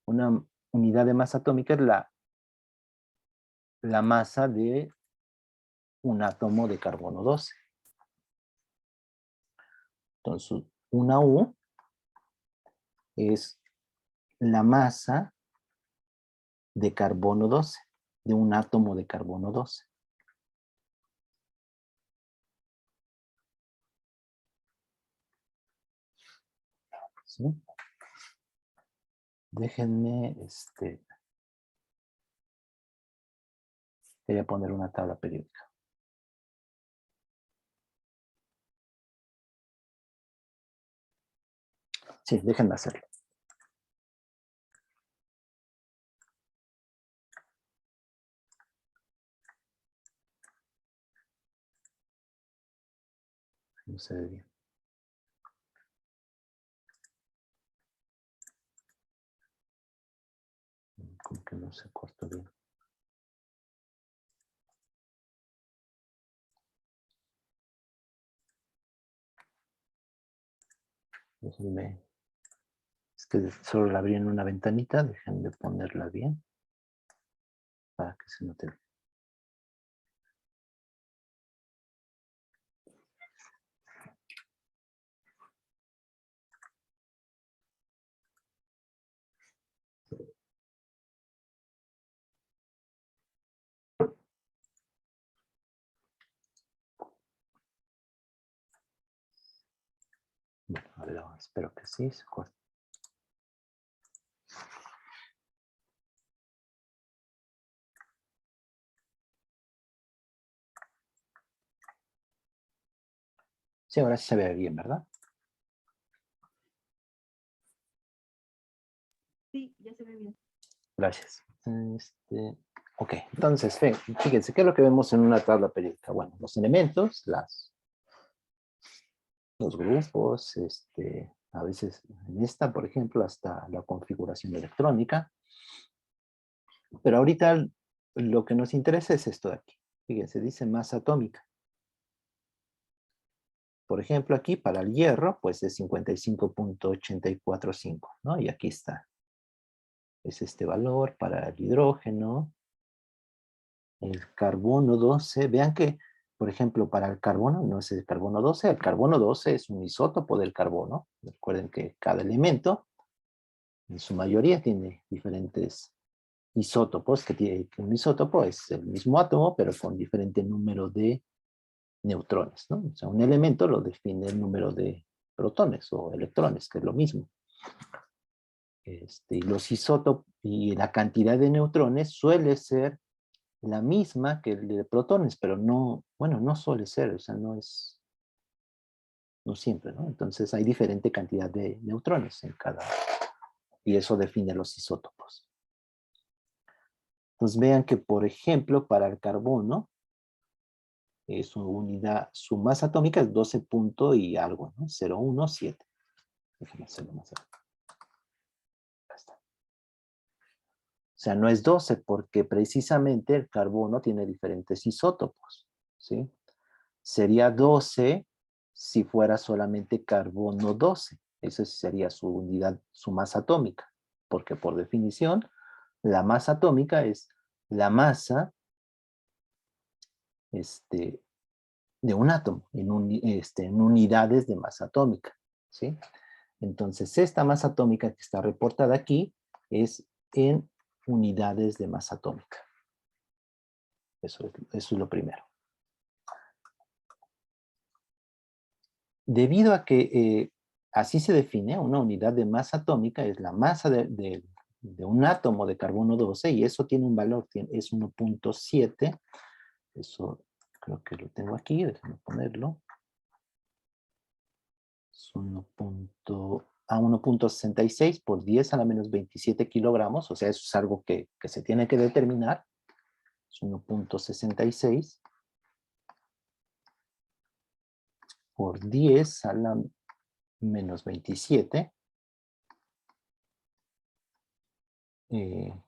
Una unidad de masa atómica es la masa de un átomo de carbono 12. Entonces, una U es la masa de carbono 12, de un átomo de carbono 12. ¿Sí? Déjenme, quería poner una tabla periódica. Sí, déjenme hacerlo. No se ve bien. Como que no se cortó bien. Déjenme. Es que solo la abrí en una ventanita. Déjenme ponerla bien. Para que se note bien. Bueno, a ver, espero que sí se corte. Sí, ahora sí se ve bien, ¿verdad? Sí, ya se ve bien. Gracias. Ok, entonces, fíjense, ¿qué es lo que vemos en una tabla periódica? Bueno, los elementos, los grupos, a veces en esta, por ejemplo, hasta la configuración electrónica. Pero ahorita lo que nos interesa es esto de aquí. Fíjense, dice masa atómica. Por ejemplo, aquí para el hierro, pues es 55.845, ¿no? Y aquí está. Es este valor para el hidrógeno. El carbono 12. Vean que, por ejemplo, para el carbono, no es el carbono 12. El carbono 12 es un isótopo del carbono. Recuerden que cada elemento, en su mayoría, tiene diferentes isótopos, que un isótopo es el mismo átomo, pero con diferente número de neutrones, ¿no? O sea, un elemento lo define el número de protones o electrones, que es lo mismo. Y los isótopos y la cantidad de neutrones suele ser la misma que el de protones, pero no, bueno, no suele ser, o sea, no siempre, ¿no? Entonces hay diferente cantidad de neutrones en cada, y eso define los isótopos. Entonces vean que, por ejemplo, para el carbono, su unidad, su masa atómica es 12 punto y algo, ¿no? 017. Déjenme hacerlo más cerca. Acá está. O sea, no es 12 porque precisamente el carbono tiene diferentes isótopos, ¿sí? Sería 12 si fuera solamente carbono 12. Esa sería su unidad, su masa atómica. Porque por definición, la masa atómica es la masa de un átomo en unidades de masa atómica, ¿sí? Entonces, esta masa atómica que está reportada aquí es en unidades de masa atómica. Eso es lo primero. Debido a que así se define, una unidad de masa atómica es la masa de un átomo de carbono 12 y eso tiene un valor, es 1.7. Eso creo que lo tengo aquí, déjenme ponerlo. Es 1.66 por 10 a la menos 27 kilogramos, o sea, eso es algo que se tiene que determinar. Es 1.66 por 10 a la menos 27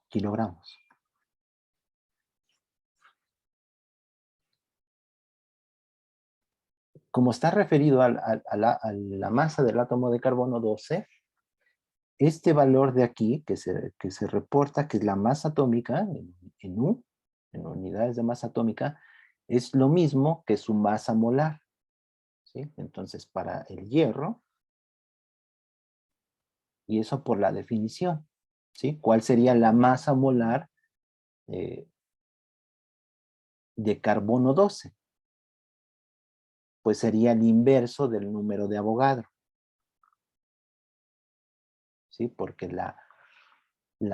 kilogramos. Como está referido a la masa del átomo de carbono 12, este valor de aquí, que se reporta, que es la masa atómica, en unidades de masa atómica, es lo mismo que su masa molar, ¿sí? Entonces, para el hierro, y eso por la definición, ¿sí? ¿Cuál sería la masa molar de carbono 12? Pues sería el inverso del número de Avogadro, ¿sí? Porque la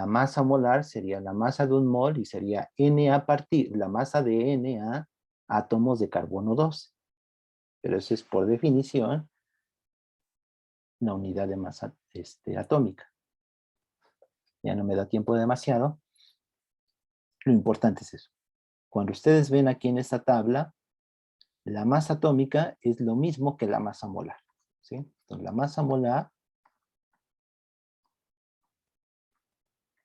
masa molar sería la masa de un mol y sería la masa de Na átomos de carbono 12. Pero eso es por definición la unidad de masa atómica. Ya no me da tiempo demasiado. Lo importante es eso. Cuando ustedes ven aquí en esta tabla, la masa atómica es lo mismo que la masa molar, ¿sí? Entonces la masa molar,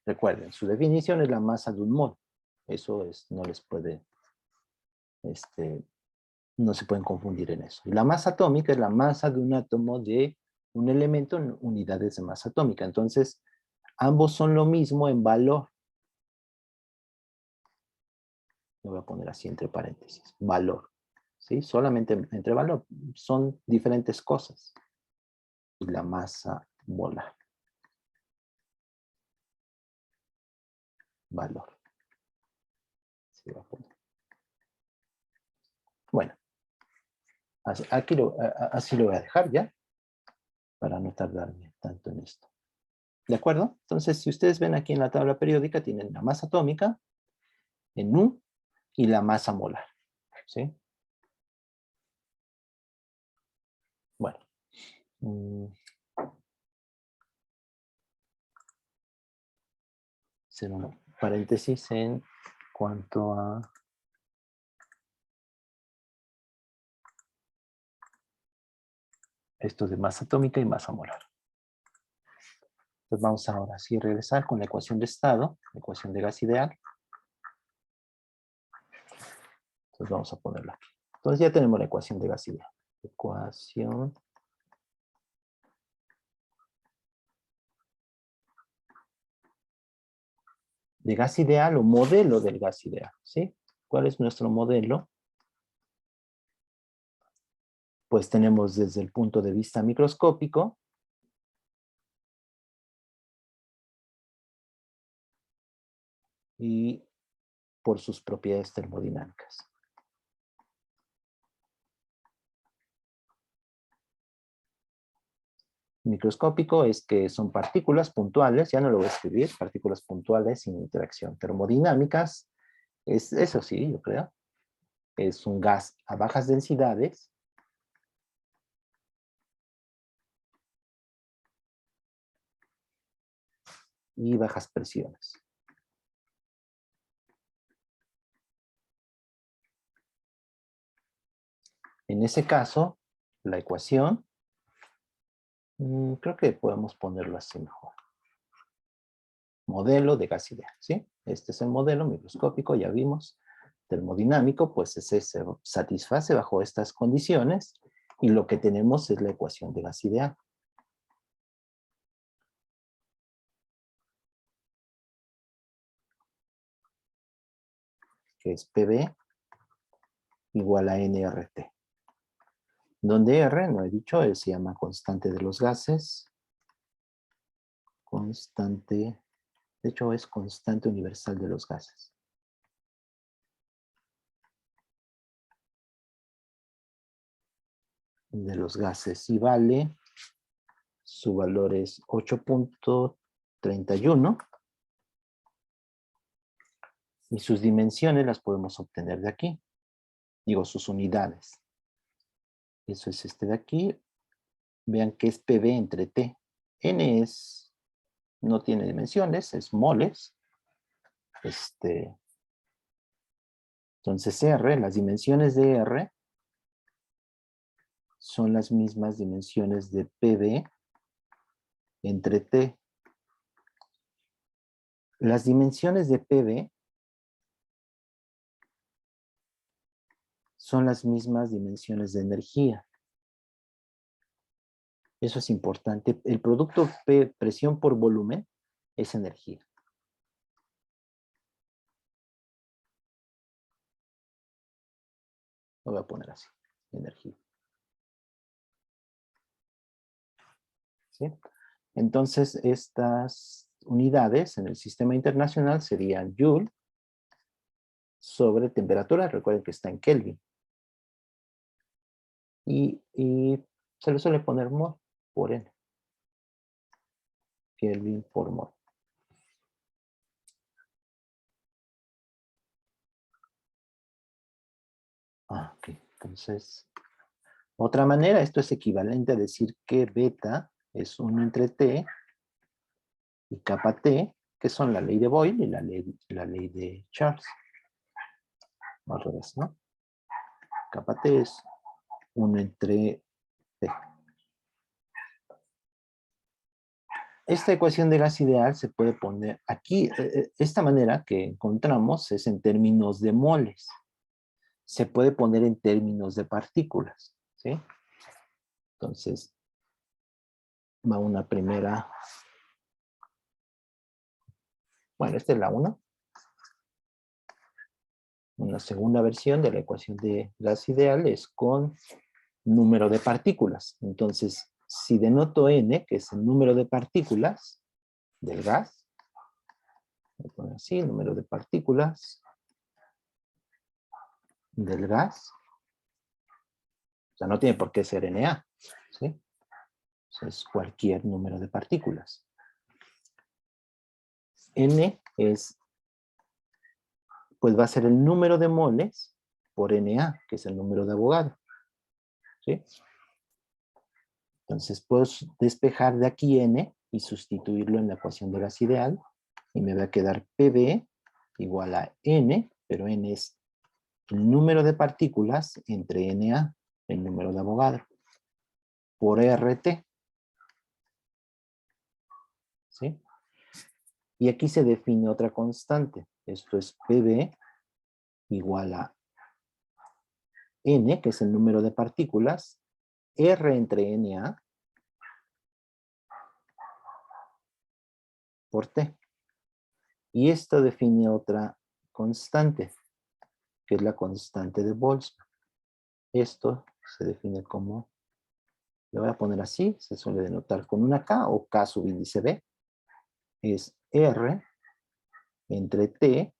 recuerden, su definición es la masa de un mol. Eso no les puede, no se pueden confundir en eso. Y la masa atómica es la masa de un átomo de un elemento en unidades de masa atómica. Entonces, ambos son lo mismo en valor. Lo voy a poner así entre paréntesis. Valor. ¿Sí? Solamente entre valor. Son diferentes cosas. Y la masa molar. Valor. Se va a poner. Bueno. Así lo voy a dejar ya. Para no tardarme tanto en esto. ¿De acuerdo? Entonces, si ustedes ven aquí en la tabla periódica, tienen la masa atómica en U y la masa molar. ¿Sí? Hacer un paréntesis en cuanto a esto de masa atómica y masa molar. Entonces vamos ahora sí a regresar con la ecuación de estado, la ecuación de gas ideal. Entonces vamos a ponerla aquí. Entonces ya tenemos la ecuación de gas ideal. Ecuación de gas ideal o modelo del gas ideal, ¿sí? ¿Cuál es nuestro modelo? Pues tenemos desde el punto de vista microscópico, y por sus propiedades termodinámicas. Microscópico es que son partículas puntuales, ya no lo voy a escribir, partículas puntuales sin interacción. Termodinámicas, es eso sí, yo creo. Es un gas a bajas densidades y bajas presiones. En ese caso, la ecuación, creo que podemos ponerlo así mejor. Modelo de gas ideal, ¿sí? Este es el modelo microscópico, ya vimos. Termodinámico, pues se satisface bajo estas condiciones y lo que tenemos es la ecuación de gas ideal. Que es PV igual a nRT. Donde R, no he dicho, se llama constante de los gases. Constante, de hecho es constante universal de los gases. De los gases y vale, su valor es 8.31 y sus dimensiones las podemos obtener de aquí. Digo, sus unidades. Eso es este de aquí. Vean que es PV entre T. N no tiene dimensiones, es moles. Entonces R, las dimensiones de R son las mismas dimensiones de PV entre T. Las dimensiones de PV son las mismas dimensiones de energía. Eso es importante. El producto P, presión por volumen, es energía. Lo voy a poner así, energía. ¿Sí? Entonces, estas unidades en el sistema internacional serían Joule sobre temperatura. Recuerden que está en Kelvin. Y se le suele poner mol por N. Kelvin por mol. Ok, entonces, otra manera, esto es equivalente a decir que beta es 1 entre T y kappa T, que son la ley de Boyle y la ley de Charles. Al revés, ¿no? Kappa T es 1 entre T. Esta ecuación de gas ideal se puede poner aquí, esta manera que encontramos es en términos de moles. Se puede poner en términos de partículas, ¿sí? Entonces, va una primera. Bueno, esta es la 1. Una segunda versión de la ecuación de gas ideal es con número de partículas. Entonces, si denoto N, que es el número de partículas del gas, voy a poner así, número de partículas del gas, o sea, no tiene por qué ser Na, ¿sí? Es cualquier número de partículas. N es, pues va a ser el número de moles por Na, que es el número de Avogadro, ¿sí? Entonces puedo despejar de aquí n y sustituirlo en la ecuación de gas ideal. Y me va a quedar PV igual a n, pero n es el número de partículas entre Na, el número de Avogadro, por RT. ¿Sí? Y aquí se define otra constante. Esto es PV igual a n, que es el número de partículas, R entre Na por T. Y esto define otra constante, que es la constante de Boltzmann. Esto se define como, le voy a poner así, se suele denotar con una K o K subíndice B. Es R entre T,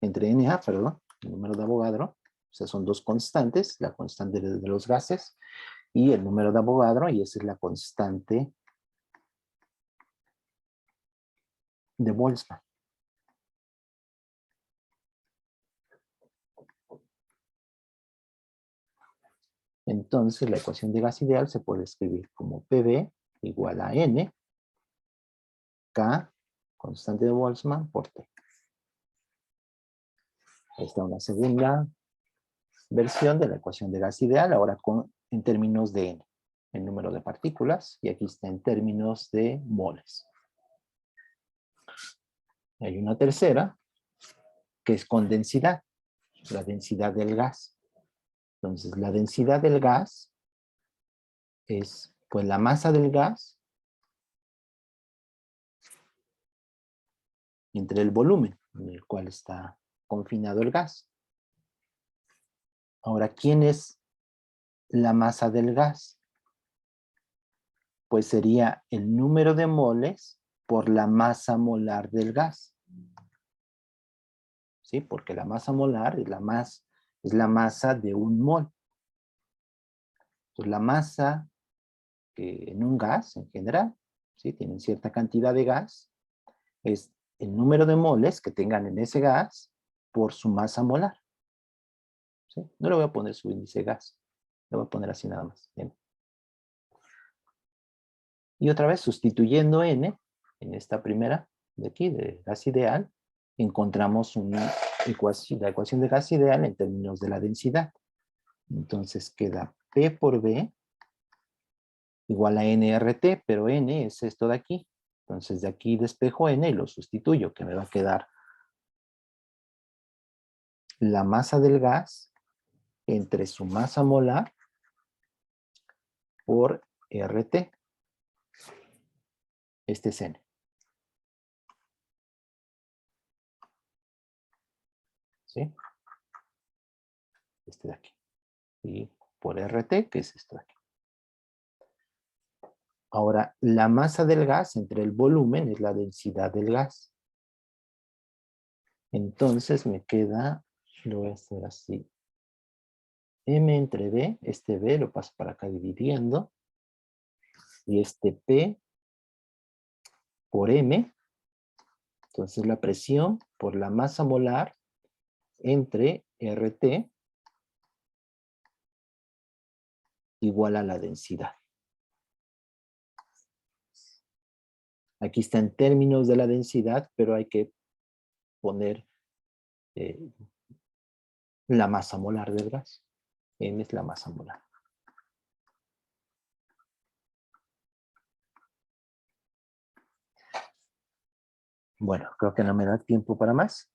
entre Na, perdón, el número de Avogadro. O sea, son dos constantes, la constante de los gases y el número de Avogadro, y esa es la constante de Boltzmann. Entonces, la ecuación de gas ideal se puede escribir como PV igual a N, K, constante de Boltzmann, por T. Ahí está una segunda versión de la ecuación de gas ideal, ahora en términos de N, el número de partículas, y aquí está en términos de moles. Hay una tercera, que es con densidad, la densidad del gas. Entonces, la densidad del gas es, pues, la masa del gas entre el volumen en el cual está confinado el gas. Ahora, ¿quién es la masa del gas? Pues sería el número de moles por la masa molar del gas. ¿Sí? Porque la masa molar es la masa de un mol. Entonces, la masa que en un gas, en general, ¿sí? Tienen cierta cantidad de gas, es el número de moles que tengan en ese gas por su masa molar. ¿Sí? No le voy a poner su índice de gas, le voy a poner así nada más. N. Y otra vez, sustituyendo N, en esta primera de aquí, de gas ideal, encontramos la ecuación de gas ideal en términos de la densidad. Entonces queda P por B igual a NRT, pero N es esto de aquí. Entonces de aquí despejo N y lo sustituyo, que me va a quedar la masa del gas entre su masa molar por RT. Este es N. ¿Sí? Este de aquí. Y por RT, que es esto de aquí. Ahora, la masa del gas entre el volumen es la densidad del gas. Entonces me queda, lo voy a hacer así. M entre B, este B lo paso para acá dividiendo. Y este P por M. Entonces la presión por la masa molar entre RT igual a la densidad. Aquí está en términos de la densidad, pero hay que poner la masa molar del gas. M es la masa molar. Bueno, creo que no me da tiempo para más.